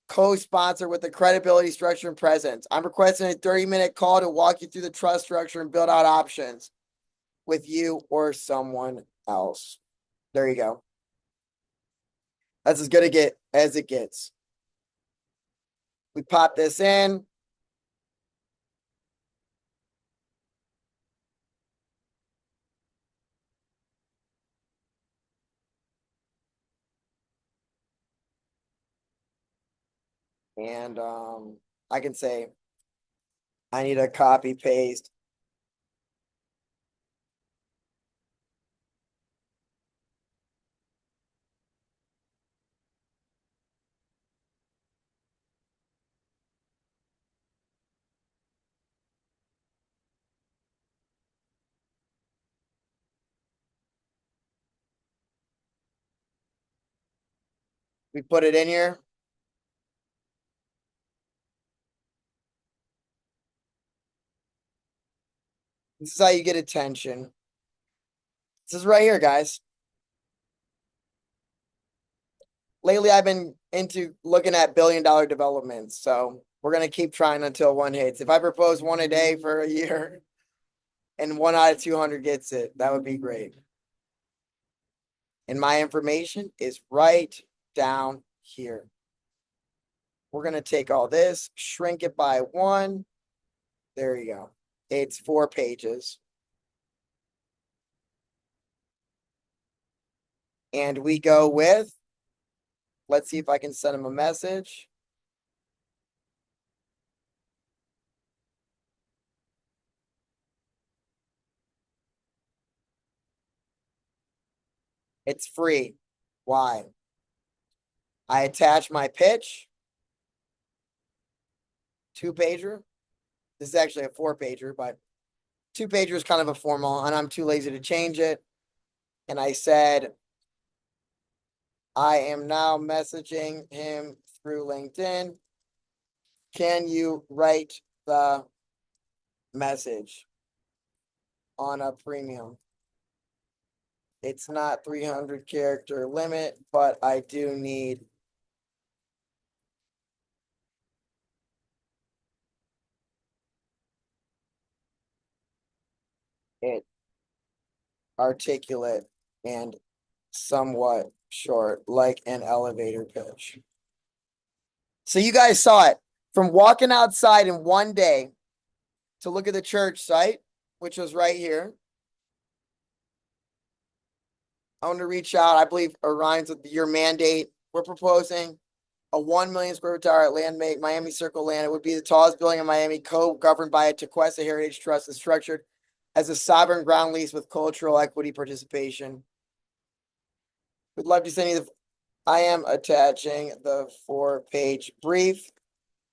co-sponsor with the credibility, structure, and presence. I'm requesting a 30-minute call to walk you through the trust structure and build out options with you or someone else. There you go. That's as good as it gets. We pop this in. And I can say I need a copy paste. We put it in here. This is how you get attention. This is right here, guys. Lately, I've been into looking at billion-dollar developments. So we're going to keep trying until one hits. If I propose one a day for a year and 1 out of 200 gets it, that would be great. And my information is right down here. We're going to take all this, shrink it by 1. There you go. It's 4 pages. And we go with, let's see if I can send him a message. It's free. Why? I attach my pitch. 2-pager. This is actually a 4-pager, but 2-pager is kind of a formal, and I'm too lazy to change it. And I said, I am now messaging him through LinkedIn. Can you write the message on a premium? It's not 300 character limit, but I do need it articulate and somewhat short, like an elevator pitch. So you guys saw it from walking outside in one day to look at the church site, which was right here. I want to reach out. I believe aligns with your mandate. We're proposing a 1 million square foot tower at Landmate, Miami Circle Land. It would be the tallest building in Miami, co-governed by a Tequesta Heritage Trust and structured as a sovereign ground lease with cultural equity participation. We'd love to send you I am attaching the 4-page brief,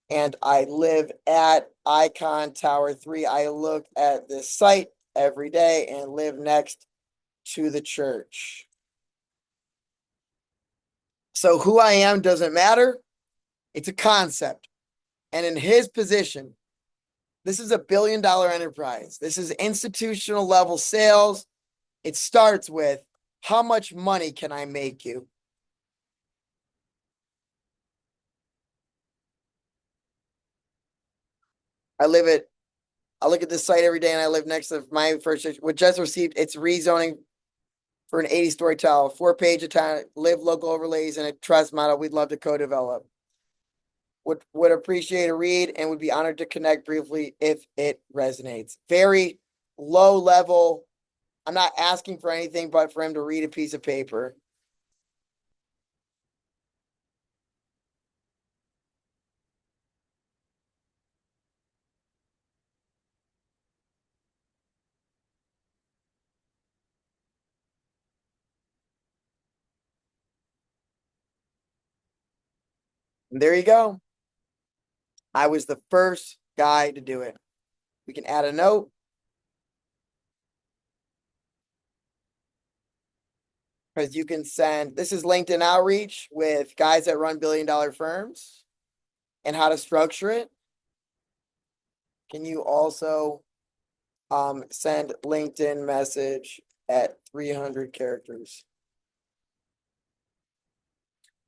and I live at ICON Tower 3. I look at this site every day and live next to the church. So who I am doesn't matter. It's a concept. And in his position, this is a billion-dollar enterprise. This is institutional level sales. It starts with, how much money can I make you? I look at this site every day, and I live next to Miami First Church, which just received its rezoning for an 80-story tower, 4-page live local overlays, and a trust model we'd love to co-develop. Would appreciate a read and would be honored to connect briefly if it resonates. Very low level. I'm not asking for anything but for him to read a piece of paper. And there you go. I was the first guy to do it. We can add a note. Because you can send, this is LinkedIn outreach with guys that run billion-dollar firms and how to structure it. Can you also send LinkedIn message at 300 characters?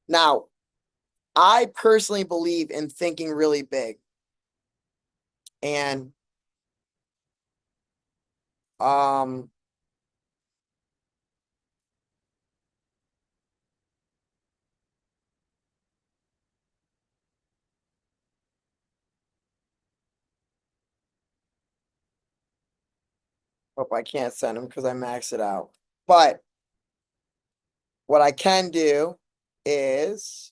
Now, I personally believe in thinking really big. And hope I can't send them because I maxed it out. But what I can do is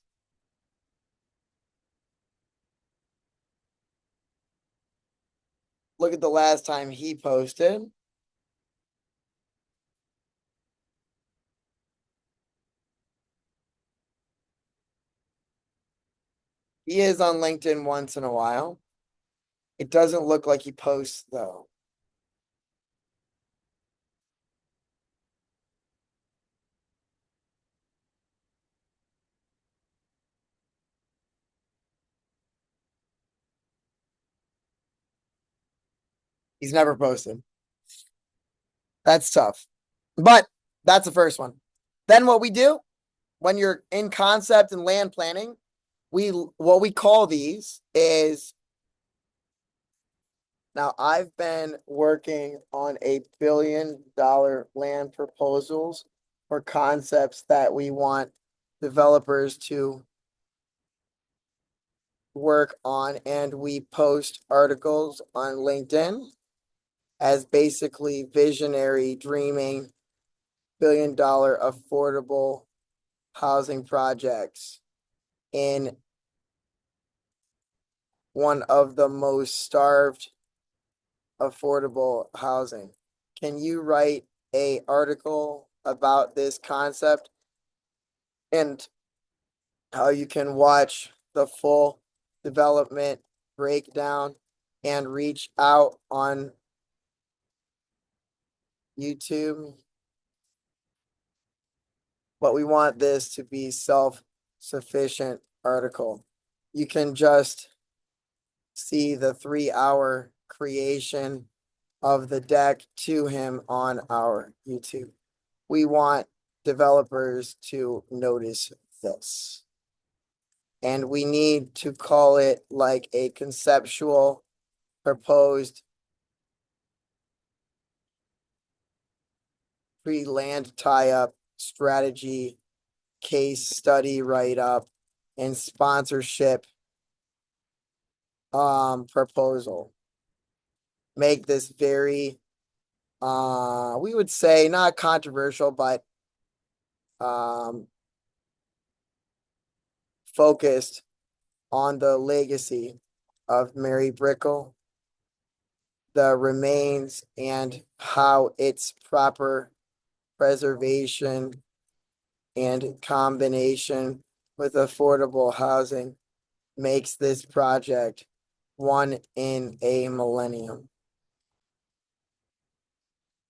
look at the last time he posted. He is on LinkedIn once in a while. It doesn't look like he posts, though. He's never posted. That's tough. But that's the first one. Then what we do when you're in concept and land planning, what we call these is, now I've been working on $1 billion land proposals for concepts that we want developers to work on, and we post articles on LinkedIn as basically visionary dreaming $1 billion affordable housing projects in one of the most starved affordable housing. Can you write an article about this concept and how you can watch the full development breakdown and reach out on YouTube? But we want this to be self-sufficient article. You can just see the 3-hour creation of the deck to him on our YouTube. We want developers to notice this. And we need to call it like a conceptual proposed pre-land tie-up strategy, case study write-up, and sponsorship proposal. Make this very we would say not controversial, but focused on the legacy of Mary Brickell, the remains, and how its proper preservation and combination with affordable housing makes this project one in a millennium.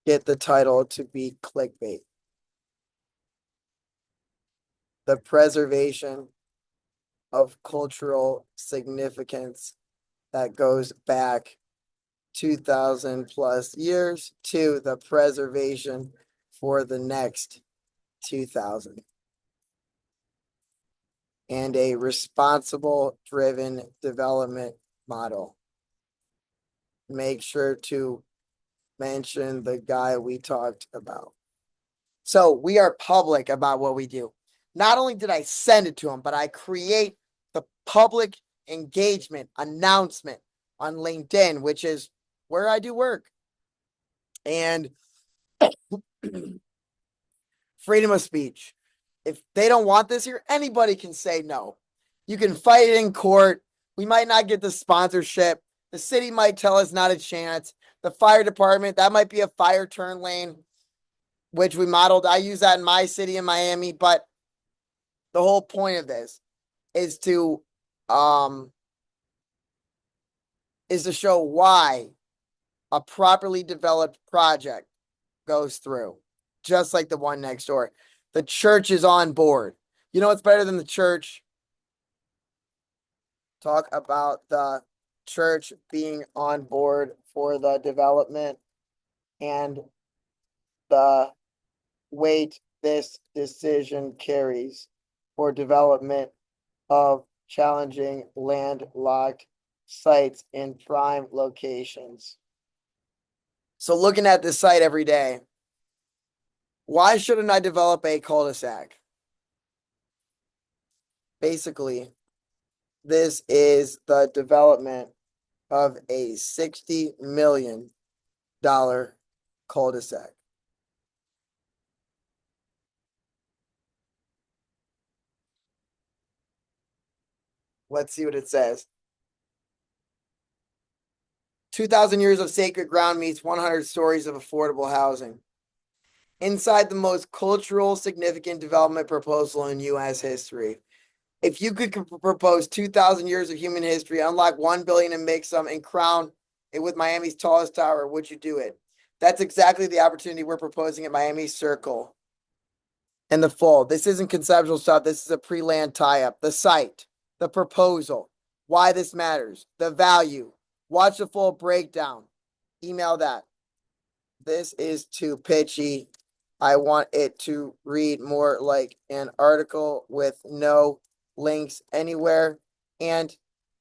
Get the title to be clickbait. The preservation of cultural significance that goes back 2,000 plus years to the preservation for the next 2,000. And a responsible driven development model. Make sure to mention the guy we talked about. So we are public about what we do. Not only did I send it to him, but I create the public engagement announcement on LinkedIn, which is where I do work. And freedom of speech. If they don't want this here, anybody can say no. You can fight it in court. We might not get the sponsorship. The city might tell us not a chance. The fire department, that might be a fire turn lane, which we modeled. I use that in my city in Miami, but the whole point of this is to show why a properly developed project goes through, just like the one next door. The church is on board. You know what's better than the church? Talk about the church being on board for the development and the weight this decision carries for development of challenging landlocked sites in prime locations. So looking at this site every day, why shouldn't I develop a cul-de-sac? Basically, this is the development of a $60 million cul-de-sac. Let's see what it says. 2,000 years of sacred ground meets 100 stories of affordable housing. Inside the most cultural significant development proposal in U.S. history. If you could propose 2,000 years of human history, unlock $1 billion and make some, and crown it with Miami's tallest tower, would you do it? That's exactly the opportunity we're proposing at Miami Circle in the fall. This isn't conceptual stuff. This is a pre-land tie-up. The site, the proposal, why this matters, the value. Watch the full breakdown. email that. This is too pitchy. I want it to read more like an article with no links anywhere. And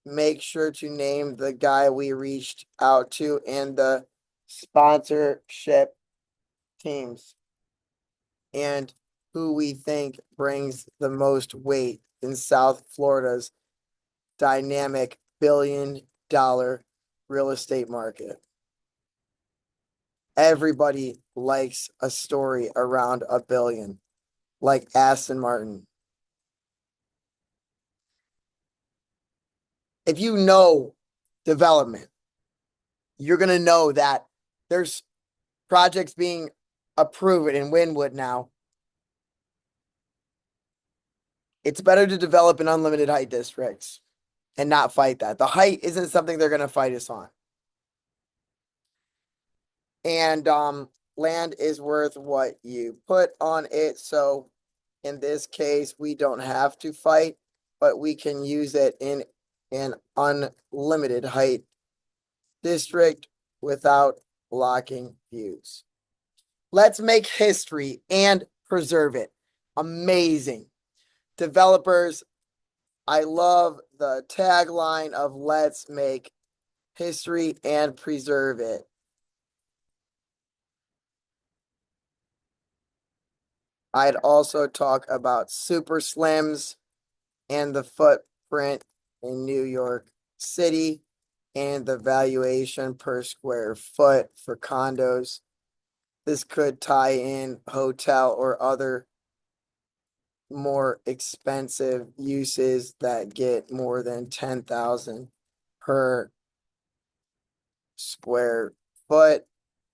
make sure to name the guy we reached out to and the sponsorship teams and who we think brings the most weight in South Florida's dynamic $1 billion real estate market. Everybody likes a story around $1 billion, like Aston Martin. If you know development, you're going to know that there's projects being approved in Wynwood now. It's better to develop in unlimited height districts and not fight that. The height isn't something they're going to fight us on. And land is worth what you put on it. So in this case, we don't have to fight, but we can use it in an unlimited height district without blocking views. Let's make history and preserve it. Amazing. Developers, I love the tagline of let's make history and preserve it. I'd also talk about super slims and the footprint in New York City and the valuation per square foot for condos. This could tie in hotel or other more expensive uses that get more than 10,000 per square foot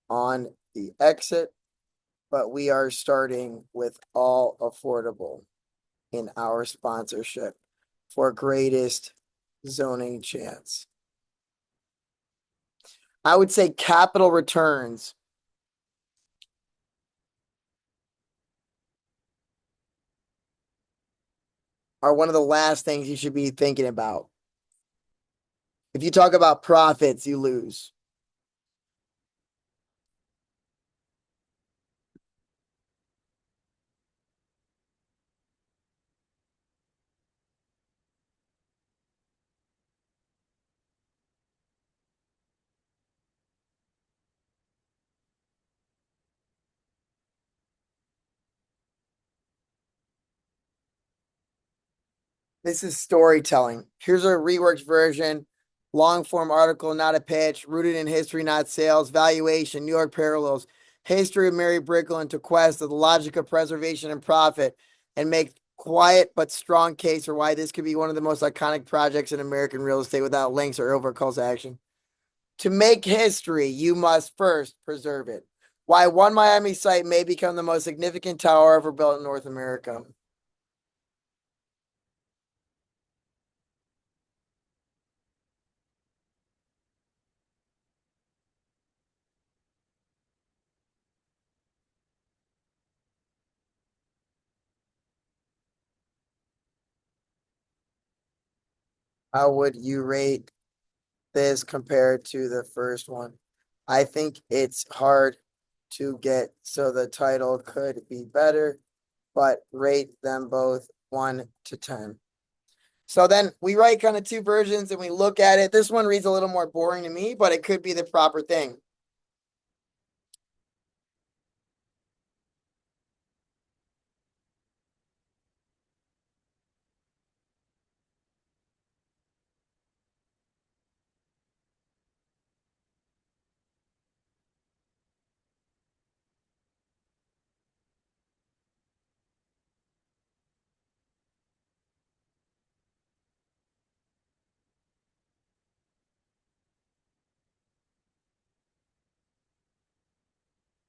on the exit, but we are starting with all affordable in our sponsorship for greatest zoning chance. I would say capital returns are one of the last things you should be thinking about. If you talk about profits, you lose. This is storytelling. Here's a reworked version. Long form article, not a pitch. Rooted in history, not sales. Valuation, New York parallels. History of Mary Brickell into quest of the logic of preservation and profit, and make quiet but strong case for why this could be one of the most iconic projects in American real estate without links or overt calls to action. To make history, you must first preserve it. Why one Miami site may become the most significant tower ever built in North America. How would you rate this compared to the first one? I think it's hard to get, so the title could be better, but rate them both 1 to 10. So then we write kind of two versions and we look at it. This one reads a little more boring to me, but it could be the proper thing.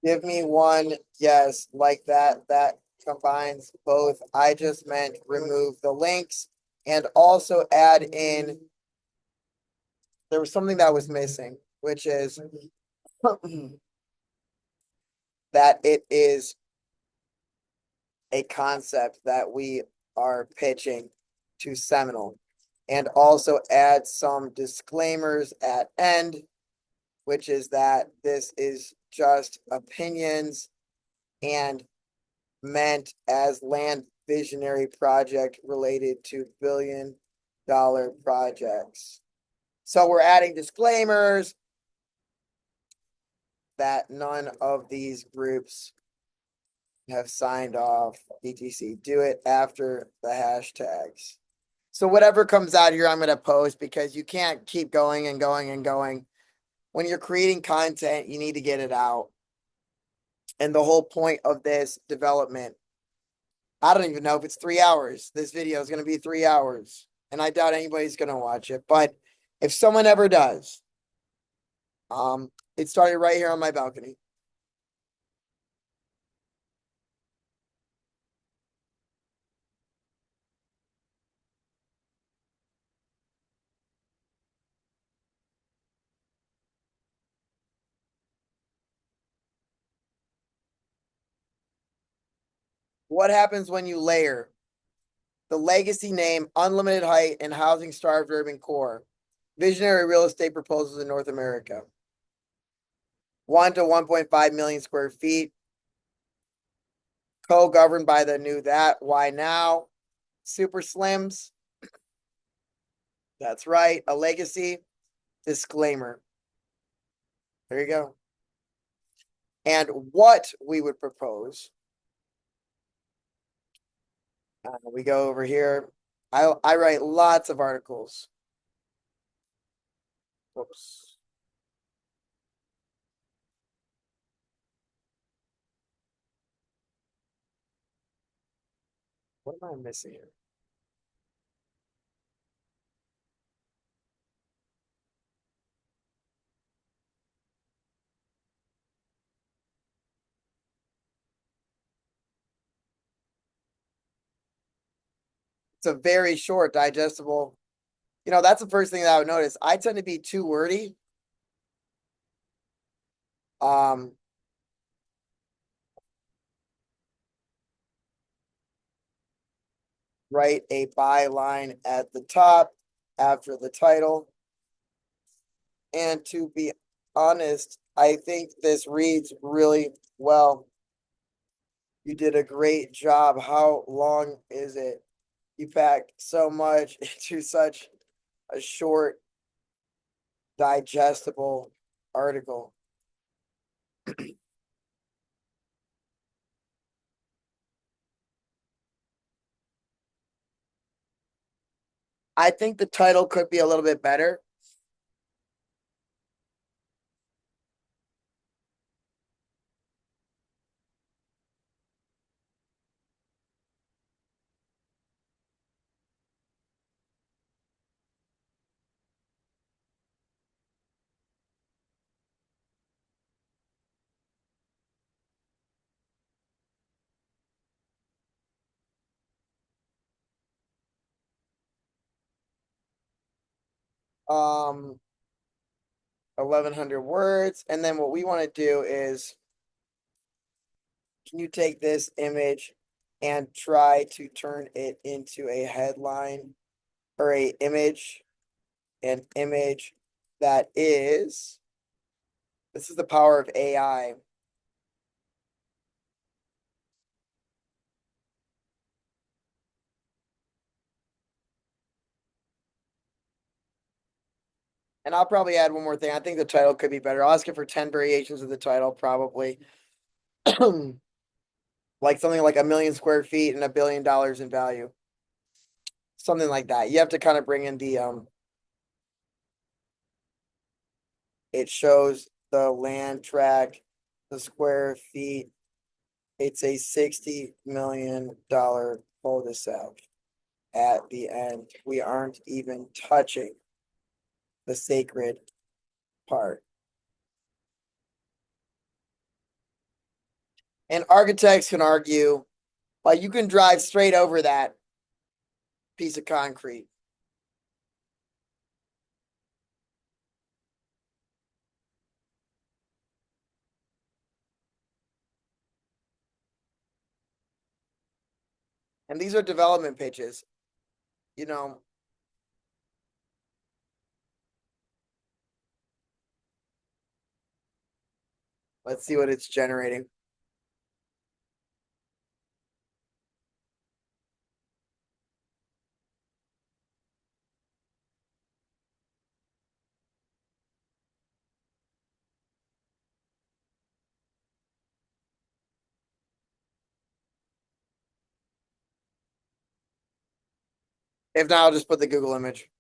Give me one yes like that. That combines both. I just meant remove the links and also add in, there was something that was missing, which is that it is a concept that we are pitching to Seminole, and also add some disclaimers at end which is that this is just opinions and meant as land visionary project related to billion-dollar projects. So we're adding disclaimers that none of these groups have signed off, etc. Do it after the hashtags. So whatever comes out here, I'm going to post, because you can't keep going and going and going. When you're creating content, you need to get it out. And the whole point of this development, I don't even know if it's 3 hours. This video is going to be 3 hours, and I doubt anybody's going to watch it. But if someone ever does, it started right here on my balcony. What happens when you layer the legacy name, unlimited height, and housing starved urban core? Visionary real estate proposals in North America. 1 to 1.5 million square feet. Co-governed by the new that. Why now? Super slims. That's right. A legacy disclaimer. There you go. And what we would propose. We go over here. I write lots of articles. Whoops. What am I missing here? It's a very short, digestible. That's the first thing that I would notice. I tend to be too wordy. Write a byline at the top after the title. And to be honest, I think this reads really well. You did a great job. How long is it? You packed so much into such a short, digestible article. I think the title could be a little bit better. Um, 1,100 words. And then what we want to do is, can you take this image and try to turn it into a headline or an image that is, this is the power of AI. And I'll probably add one more thing. I think the title could be better. I'll ask it for 10 variations of the title, probably. Like something like 1,000,000 square feet and $1 billion in value. Something like that. You have to kind of bring in the it shows the land tract, the square feet. It's a $60 million cul-de-sac at the end. We aren't even touching the sacred part. And architects can argue, like, you can drive straight over that piece of concrete. And these are development pitches. You know, Let's see what it's generating. If not, I'll just put the Google image.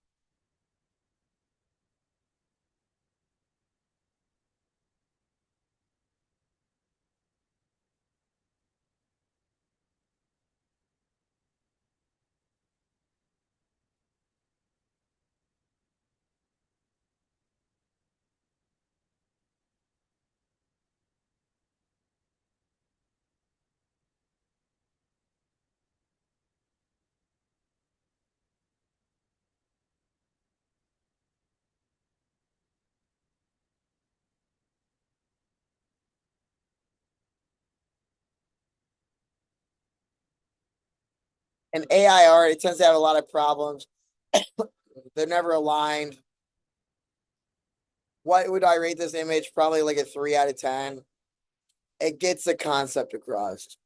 And AI art, it tends to have a lot of problems. They're never aligned. What would I rate this image? Probably like a 3 out of 10. It gets the concept across.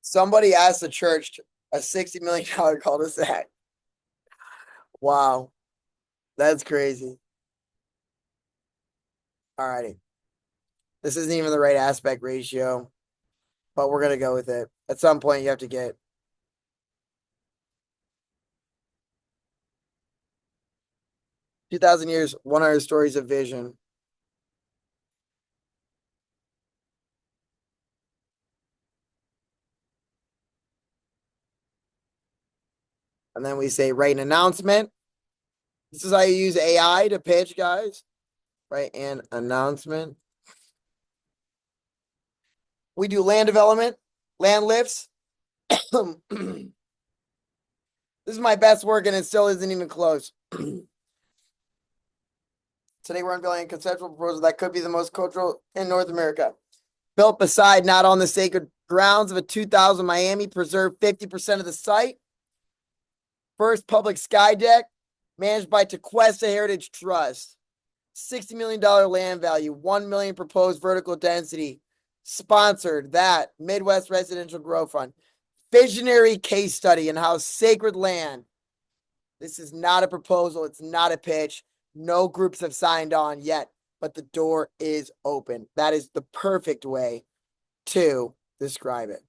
Somebody asked the church a $60 million cul-de-sac. Wow. That's crazy. All righty. This isn't even the right aspect ratio, but we're going to go with it. At some point, you have to get 2,000 years, 100 stories of vision. And then we say, write an announcement. This is how you use AI to pitch, guys. Write an announcement. We do land development, land lifts. This is my best work, and it still isn't even close. Today, we're unveiling a conceptual proposal that could be the most cultural in North America. Built beside, not on the sacred grounds of a 2000 Miami, preserved 50% of the site. First public sky deck, managed by Tequesta Heritage Trust. $60 million land value, $1 million proposed vertical density. Sponsored that Midwest Residential Growth Fund. Visionary case study in how sacred land. This is not a proposal. It's not a pitch. No groups have signed on yet, but the door is open. That is the perfect way to describe it.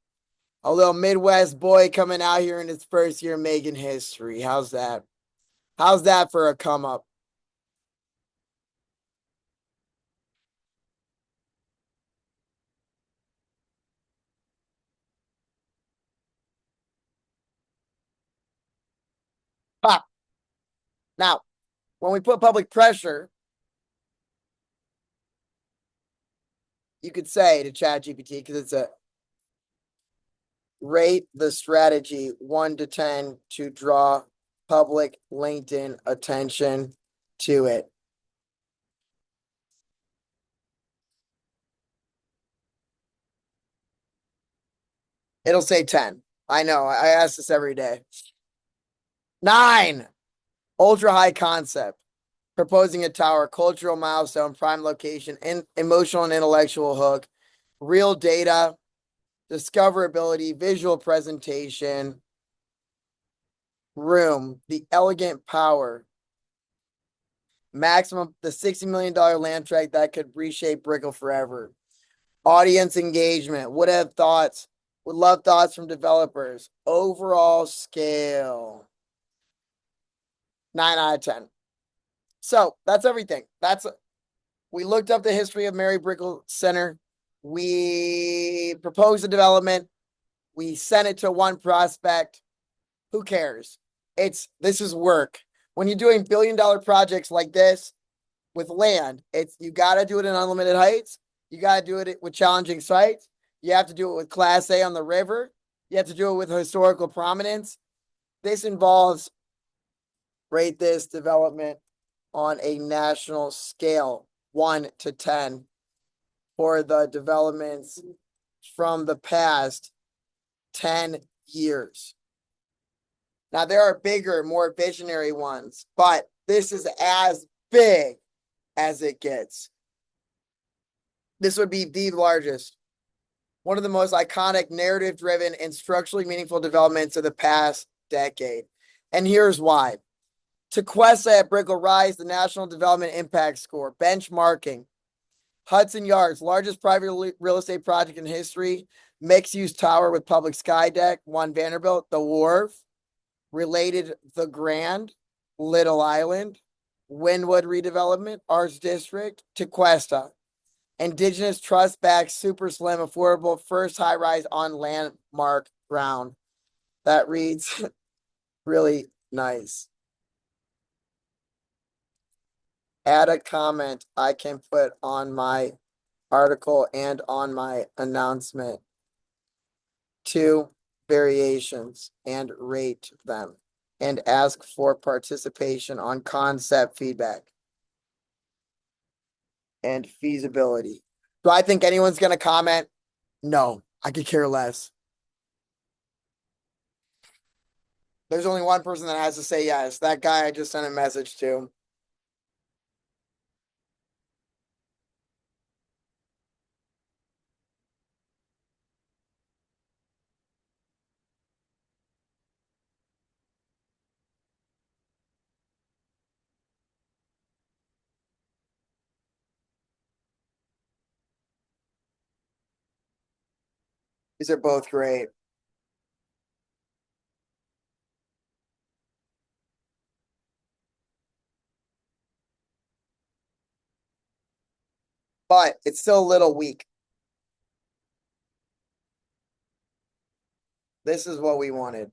A little Midwest boy coming out here in his first year making history. How's that? How's that for a come up? Ha! Now, when we put public pressure, you could say to ChatGPT, because it's a rate the strategy 1 to 10 to draw public LinkedIn attention to it. It'll say 10. I know. I ask this every day. 9. Ultra high concept. Proposing a tower, cultural milestone, prime location, emotional and intellectual hook, real data, discoverability, visual presentation, room, the elegant power, maximum, the $60 million land tract that could reshape Brickell forever. Audience engagement, would love thoughts from developers. Overall scale, 9 out of 10. So that's everything. We looked up the history of Mary Brickell Center. We proposed a development. We sent it to one prospect. Who cares? This is work. When you're doing billion-dollar projects like this with land, you got to do it in unlimited heights. You got to do it with challenging sites. You have to do it with Class A on the river. You have to do it with historical prominence. This involves, rate this development on a national scale, 1 to 10, for the developments from the past 10 years. Now, there are bigger, more visionary ones, but this is as big as it gets. This would be the largest. One of the most iconic, narrative-driven, and structurally meaningful developments of the past decade. And here's why. Tequesta at Brickell rise the National Development Impact Score, benchmarking. Hudson Yards, largest private real estate project in history, mixed-use tower with public sky deck, One Vanderbilt, The Wharf, related The Grand, Little Island, Wynwood redevelopment, Arts District, Tequesta. Indigenous trust-backed, super slim, affordable, first high-rise on landmark ground. That reads really nice. Add a comment I can put on my article and on my announcement. 2 variations and rate them and ask for participation on concept feedback and feasibility. Do I think anyone's going to comment? No, I could care less. There's only one person that has to say yes. That guy I just sent a message to. These are both great. But it's still a little weak. This is what we wanted.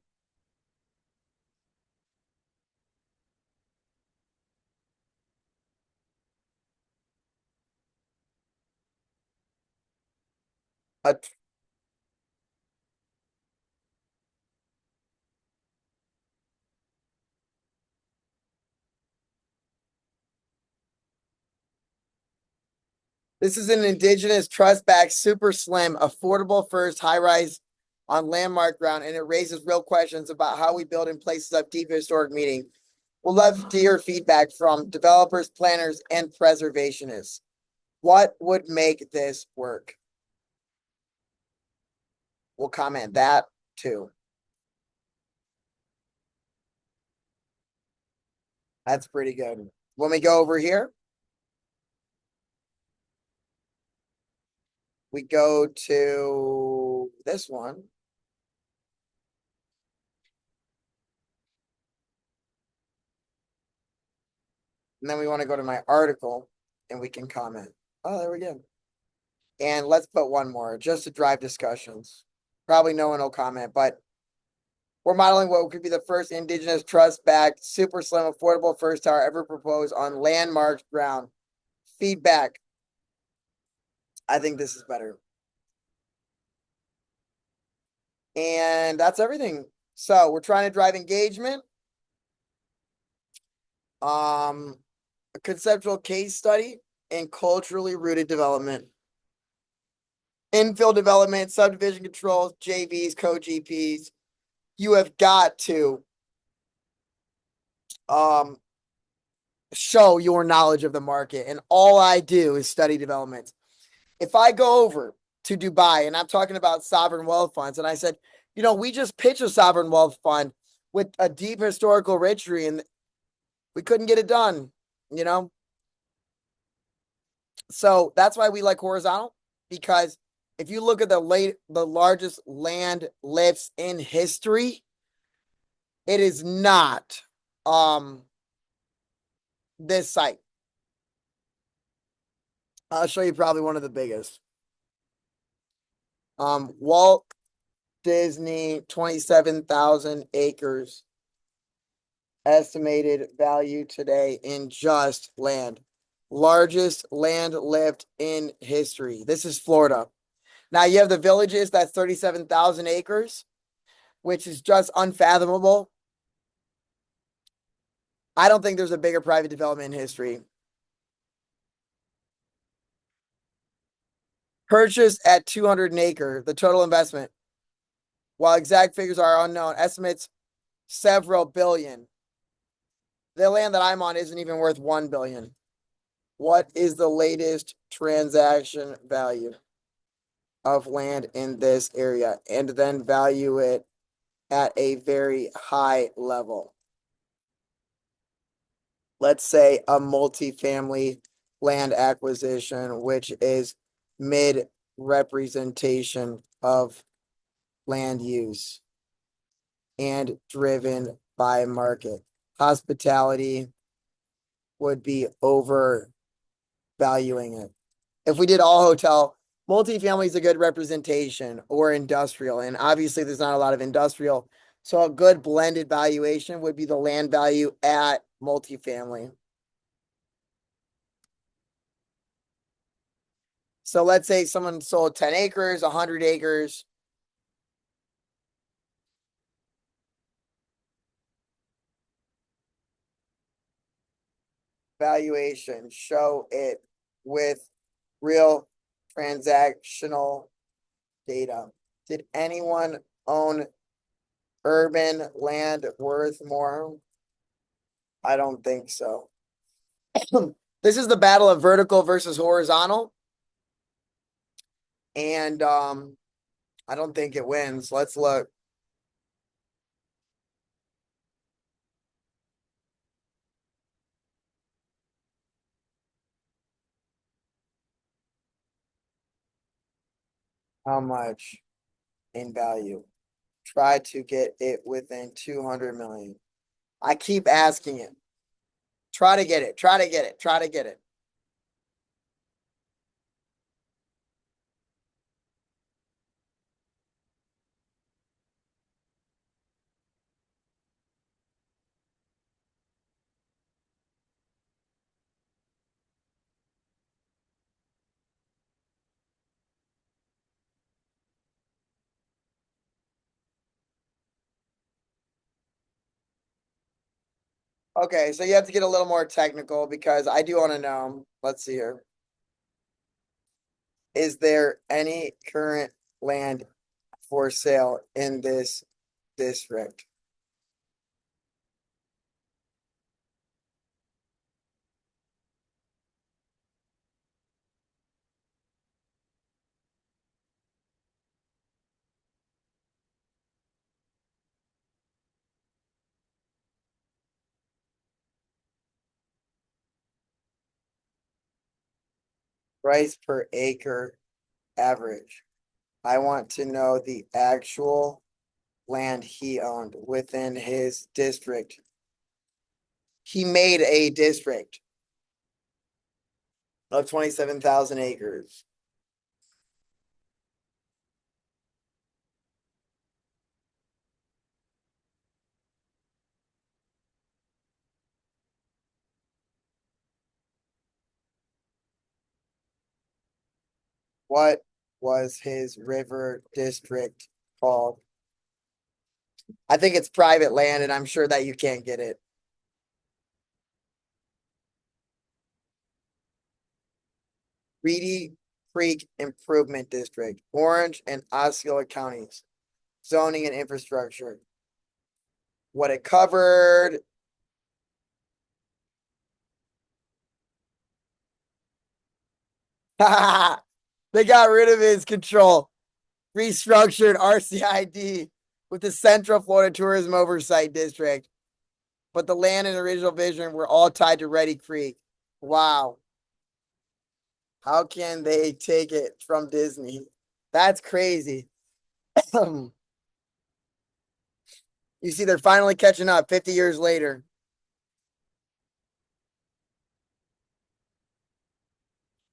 This is an indigenous trust-backed, super slim, affordable first high-rise on landmark ground, and it raises real questions about how we build in places of deep historic meaning. We'll love to hear feedback from developers, planners, and preservationists. What would make this work? We'll comment that too. That's pretty good. When we go over here, we go to this one. And then we want to go to my article and we can comment. Oh, there we go. And let's put one more just to drive discussions. Probably no one will comment, but we're modeling what could be the first indigenous trust-backed, super slim, affordable first tower ever proposed on landmark ground. Feedback. I think this is better. And that's everything. So we're trying to drive engagement. A conceptual case study and culturally rooted development. Infill development, subdivision controls, JVs, co-GPs. You have got to show your knowledge of the market. And all I do is study developments. If I go over to Dubai and I'm talking about sovereign wealth funds, and I said, you know, we just pitched a sovereign wealth fund with a deep historical history and we couldn't get it done, you know? So that's why we like horizontal, because if you look at the largest land lifts in history, it is not this site. I'll show you probably one of the biggest. Walt Disney, 27,000 acres. Estimated value today in just land. Largest land lift in history. This is Florida. Now you have the Villages, that's 37,000 acres, which is just unfathomable. I don't think there's a bigger private development in history. Purchased at 200 an acre, the total investment, while exact figures are unknown, estimates several billion. The land that I'm on isn't even worth 1 billion. What is the latest transaction value of land in this area? And then value it at a very high level. Let's say a multifamily land acquisition, which is mid representation of land use and driven by market. Hospitality would be overvaluing it. If we did all hotel, multifamily is a good representation, or industrial. And obviously there's not a lot of industrial. So a good blended valuation would be the land value at multifamily. So let's say someone sold 10 acres, 100 acres. Valuation, show it with real transactional data. Did anyone own urban land worth more? I don't think so. This is the battle of vertical versus horizontal. And I don't think it wins. Let's look. How much in value? Try to get it within 200 million. I keep asking it. Try to get it. Try to get it. Try to get it. Okay, so you have to get a little more technical because I do want to know. Let's see here. Is there any current land for sale in this district? Price per acre average. I want to know the actual land he owned within his district. He made a district of 27,000 acres. What was his river district called? I think it's private land, and I'm sure that you can't get it. Reedy Creek Improvement District, Orange and Osceola counties, zoning and infrastructure. What it covered. They got rid of his control. Restructured RCID with the Central Florida Tourism Oversight District. But the land and original vision were all tied to Reedy Creek. Wow. How can they take it from Disney? That's crazy. You see, they're finally catching up 50 years later.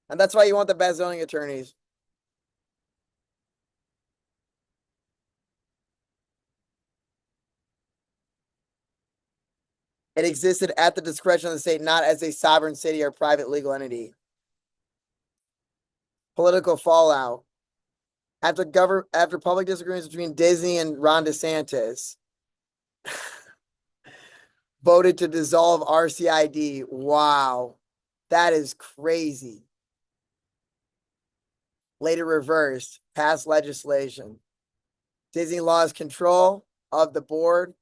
And that's why you want the best zoning attorneys. It existed at the discretion of the state, not as a sovereign city or private legal entity. Political fallout. After public disagreements between Disney and Ron DeSantis, voted to dissolve RCID. Wow, that is crazy. Later reversed, passed legislation. Disney lost control of the board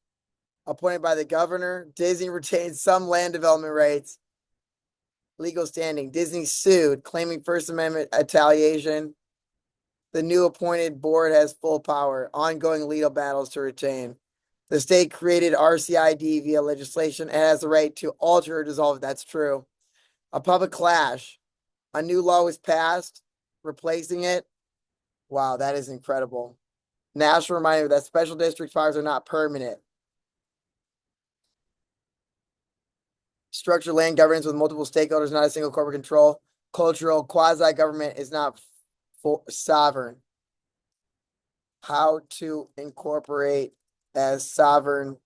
appointed by the governor. Disney retained some land development rights. Legal standing. Disney sued, claiming First Amendment retaliation. The new appointed board has full power. Ongoing legal battles to retain. The state created RCID via legislation and has the right to alter or dissolve it. That's true. A public clash. A new law was passed, replacing it. Wow, that is incredible. National reminder that special district powers are not permanent. Structured land governance with multiple stakeholders, not a single corporate control. Cultural quasi-government is not sovereign. How to incorporate as sovereign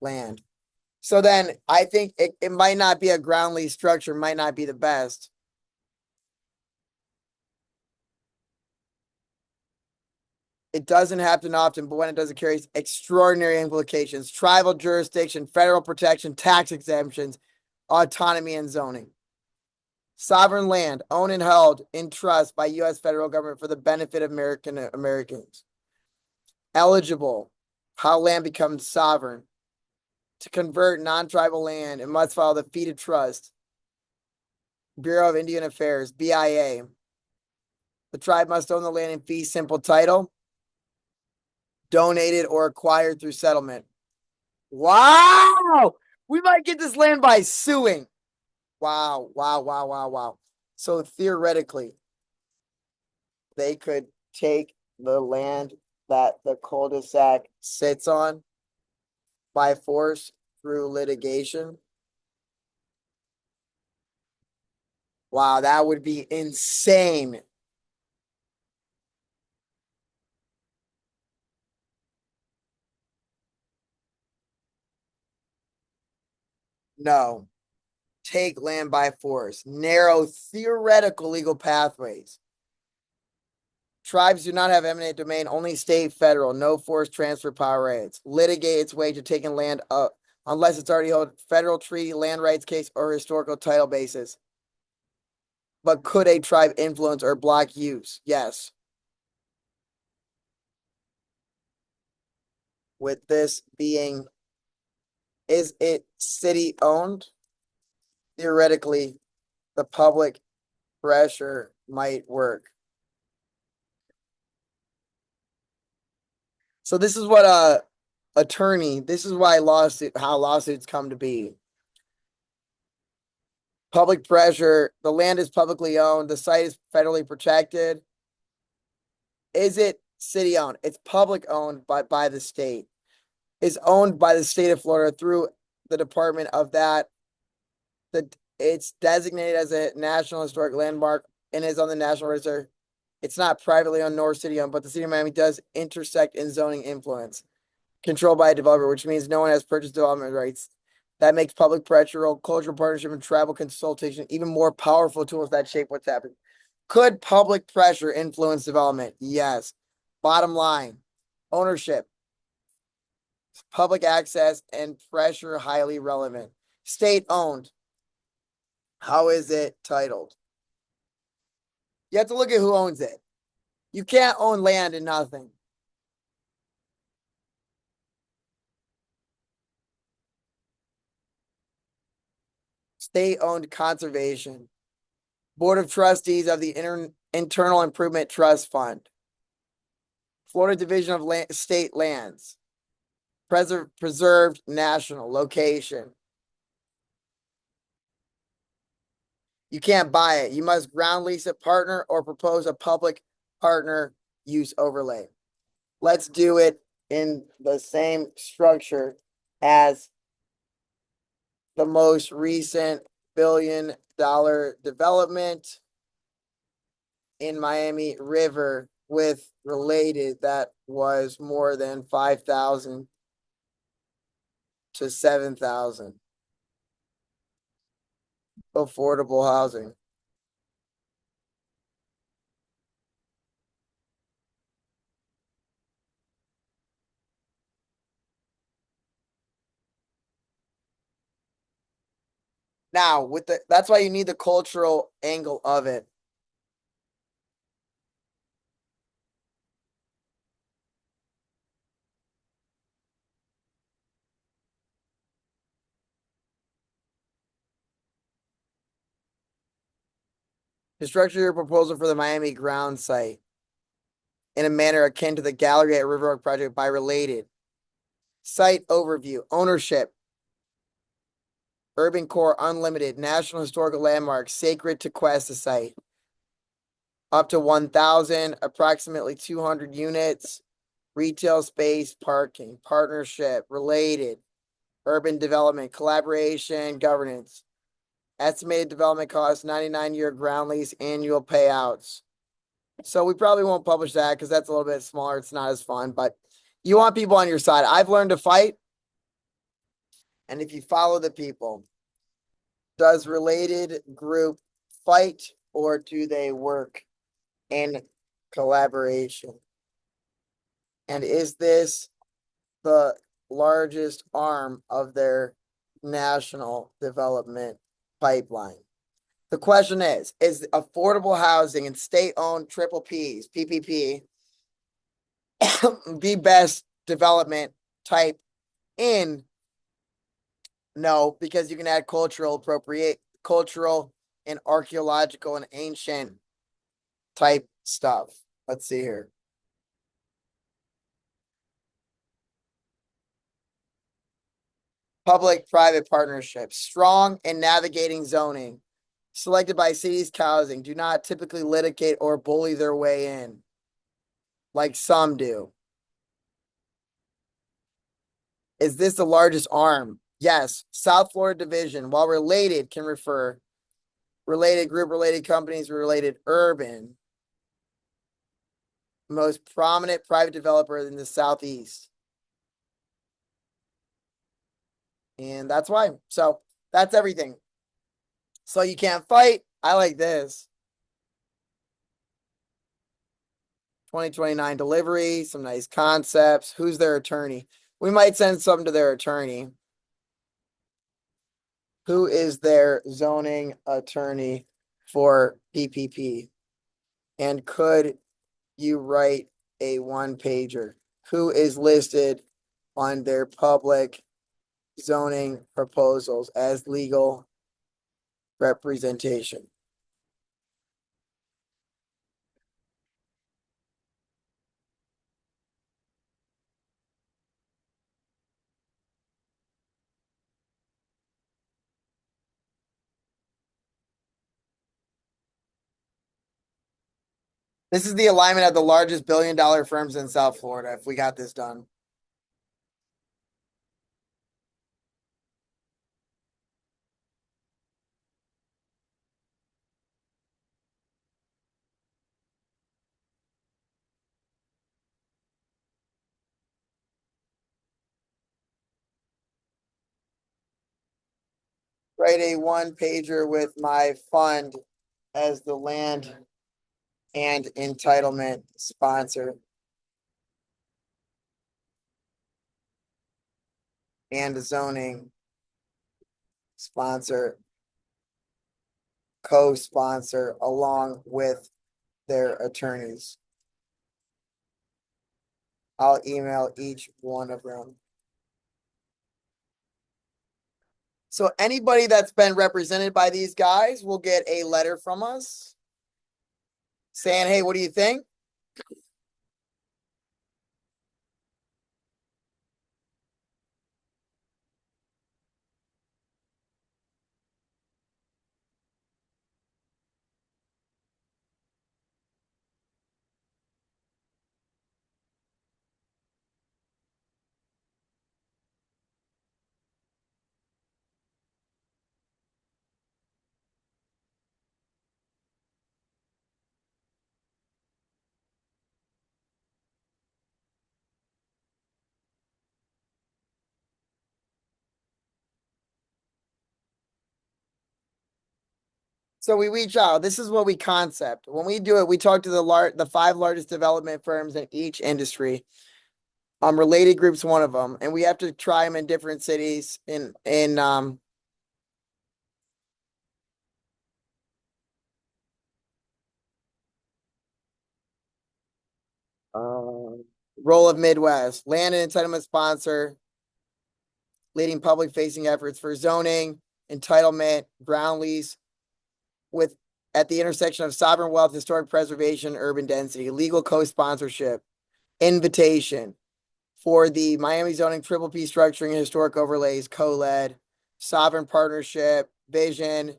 land. So then I think it might not be a ground lease structure, might not be the best. It doesn't happen often, but when it does, it carries extraordinary implications. Tribal jurisdiction, federal protection, tax exemptions, autonomy, and zoning. Sovereign land owned and held in trust by U.S. federal government for the benefit of Americans. Eligible, how land becomes sovereign. To convert non-tribal land, it must follow the fee to trust. Bureau of Indian Affairs, BIA. The tribe must own the land in fee simple title, donated or acquired through settlement. Wow! We might get this land by suing. Wow, wow, wow, wow, wow. So theoretically, they could take the land that the cul-de-sac sits on by force through litigation. Wow, that would be insane. No. Take land by force. Narrow theoretical legal pathways. Tribes do not have eminent domain, only state, federal, no forced transfer power rights. Litigate its way to taking land up unless it's already held federal treaty, land rights case, or historical title basis. But could a tribe influence or block use? Yes. With this being, is it city owned? Theoretically, the public pressure might work. So this is what attorney, this is why how lawsuits come to be. Public pressure, the land is publicly owned, the site is federally protected. Is it city owned? It's public owned by the state. It's owned by the state of Florida through the department of that. It's designated as a National Historic Landmark and is on the National Register. It's not privately owned nor city owned, but the city of Miami does intersect in zoning influence. Controlled by a developer, which means no one has purchased development rights. That makes public pressure, cultural partnership, and tribal consultation even more powerful tools that shape what's happening. Could public pressure influence development? Yes. Bottom line, ownership, public access, and pressure highly relevant. State owned. How is it titled? You have to look at who owns it. You can't own land and nothing. State-owned conservation. Board of Trustees of the Internal Improvement Trust Fund. Florida Division of State Lands. Preserved national location. You can't buy it. You must ground lease a partner or propose a public partner use overlay. Let's do it in the same structure as the most recent billion-dollar development in Miami River with related that was more than 5,000 to 7,000 affordable housing. Now, that's why you need the cultural angle of it. To structure your proposal for the Miami ground site in a manner akin to the gallery at Riverwalk Project by related. Site overview, ownership, urban core unlimited, national historical landmarks, sacred to Questa site. Up to 1,000, approximately 200 units, retail space, parking, partnership, related, urban development, collaboration, governance. Estimated development cost, 99-year ground lease, annual payouts. So we probably won't publish that because that's a little bit smaller. It's not as fun, but you want people on your side. I've learned to fight. And if you follow the people, does related group fight or do they work in collaboration? And is this the largest arm of their national development pipeline? The question is affordable housing and state-owned triple Ps, PPP, the best development type in? No, because you can add cultural and archaeological and ancient type stuff. Let's see here. Public-private partnerships, strong in navigating zoning, selected by cities housing, do not typically litigate or bully their way in, like some do. Is this the largest arm? Yes. South Florida division, while related, can refer related group, related companies, related urban. Most prominent private developer in the Southeast. And that's why. So that's everything. So you can't fight. I like this. 2029 delivery, some nice concepts. Who's their attorney? We might send something to their attorney. Who is their zoning attorney for PPP? And could you write a one-pager? Who is listed on their public zoning proposals as legal representation? This is the alignment of the largest billion-dollar firms in South Florida, if we got this done. Write a one-pager with my fund as the land and entitlement sponsor. And zoning sponsor, co-sponsor, along with their attorneys. I'll email each one of them. So anybody that's been represented by these guys will get a letter from us saying, hey, what do you think? So we reach out. This is what we concept. When we do it, we talk to the 5 largest development firms in each industry. Related groups, one of them, and we have to try them in different cities in Role of Midwest, land and entitlement sponsor, leading public facing efforts for zoning, entitlement, ground lease with at the intersection of sovereign wealth, historic preservation, urban density, legal co-sponsorship, invitation for the Miami zoning triple P structuring and historic overlays, co-led, sovereign partnership, vision.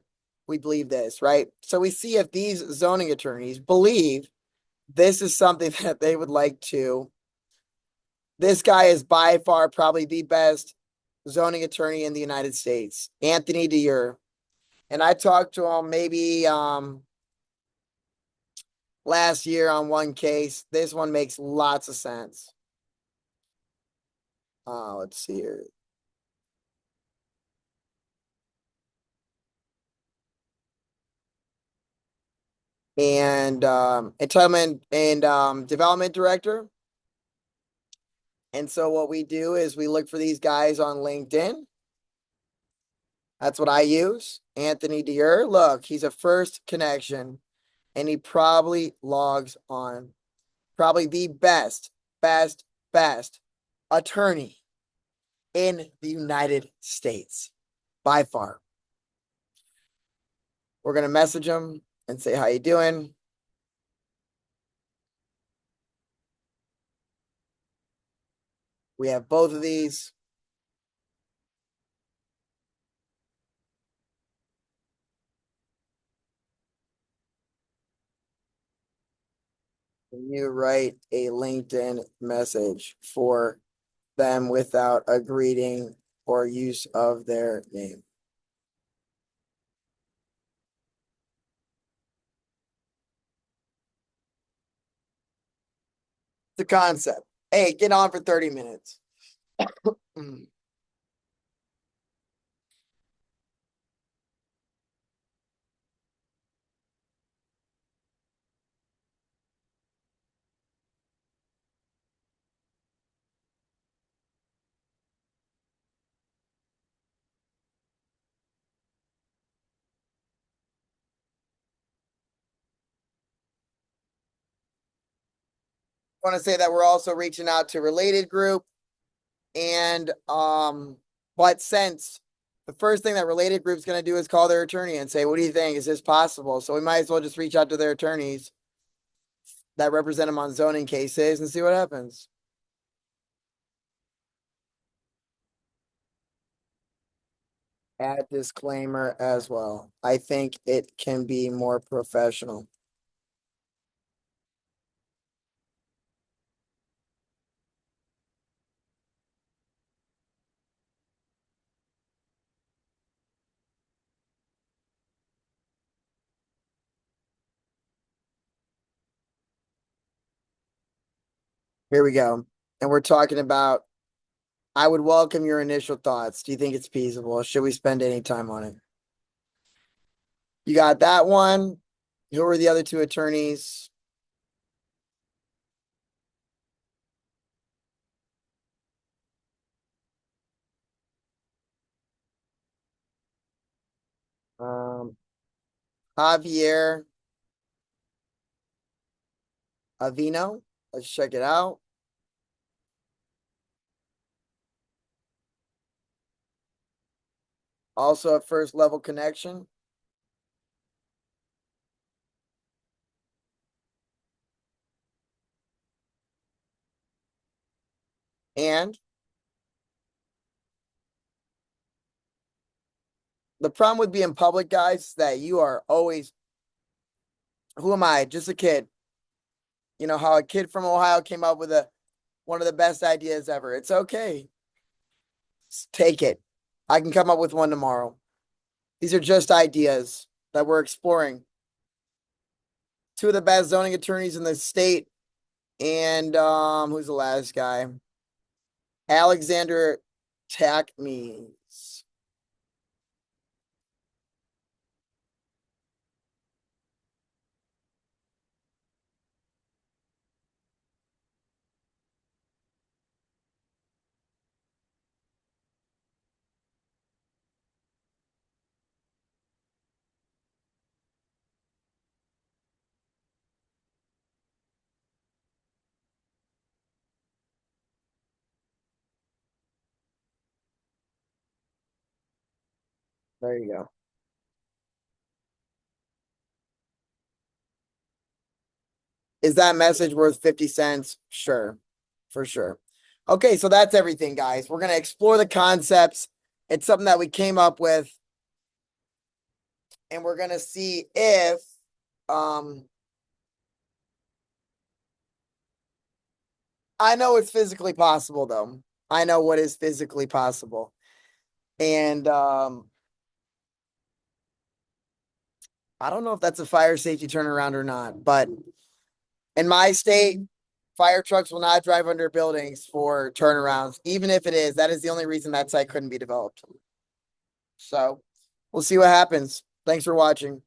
We believe this, right? So we see if these zoning attorneys believe this is something that they would like to. This guy is by far probably the best zoning attorney in the United States, Anthony Deere. And I talked to him maybe last year on one case. This one makes lots of sense. Let's see here. And entitlement and development director. And so what we do is we look for these guys on LinkedIn. That's what I use. Anthony Deere. Look, he's a first connection and he probably logs on. Probably the best attorney in the United States by far. We're going to message him and say, how you doing? We have both of these. Can you write a LinkedIn message for them without a greeting or use of their name? The concept. Hey, get on for 30 minutes. I want to say that we're also reaching out to Related Group. And but since the first thing that Related Group's going to do is call their attorney and say, what do you think? Is this possible? So we might as well just reach out to their attorneys that represent them on zoning cases and see what happens. Add disclaimer as well. I think it can be more professional. Here we go. And we're talking about, I would welcome your initial thoughts. Do you think it's feasible? Should we spend any time on it? You got that one. Who are the other two attorneys? Um, Javier Avino. Let's check it out. Also a first level connection. And the problem with being public, guys, is that you are always, who am I? Just a kid. You know how a kid from Ohio came up with one of the best ideas ever. It's okay. Take it. I can come up with one tomorrow. These are just ideas that we're exploring. Two of the best zoning attorneys in the state. And who's the last guy? Alexander Tackmees. There you go. Is that message worth 50 cents? Sure, for sure. Okay, so that's everything, guys. We're going to explore the concepts. It's something that we came up with, and we're going to see if I know it's physically possible, though. I know what is physically possible. And I don't know if that's a fire safety turnaround or not, but in my state, fire trucks will not drive under buildings for turnarounds. Even if it is, that is the only reason that site couldn't be developed. So we'll see what happens. Thanks for watching.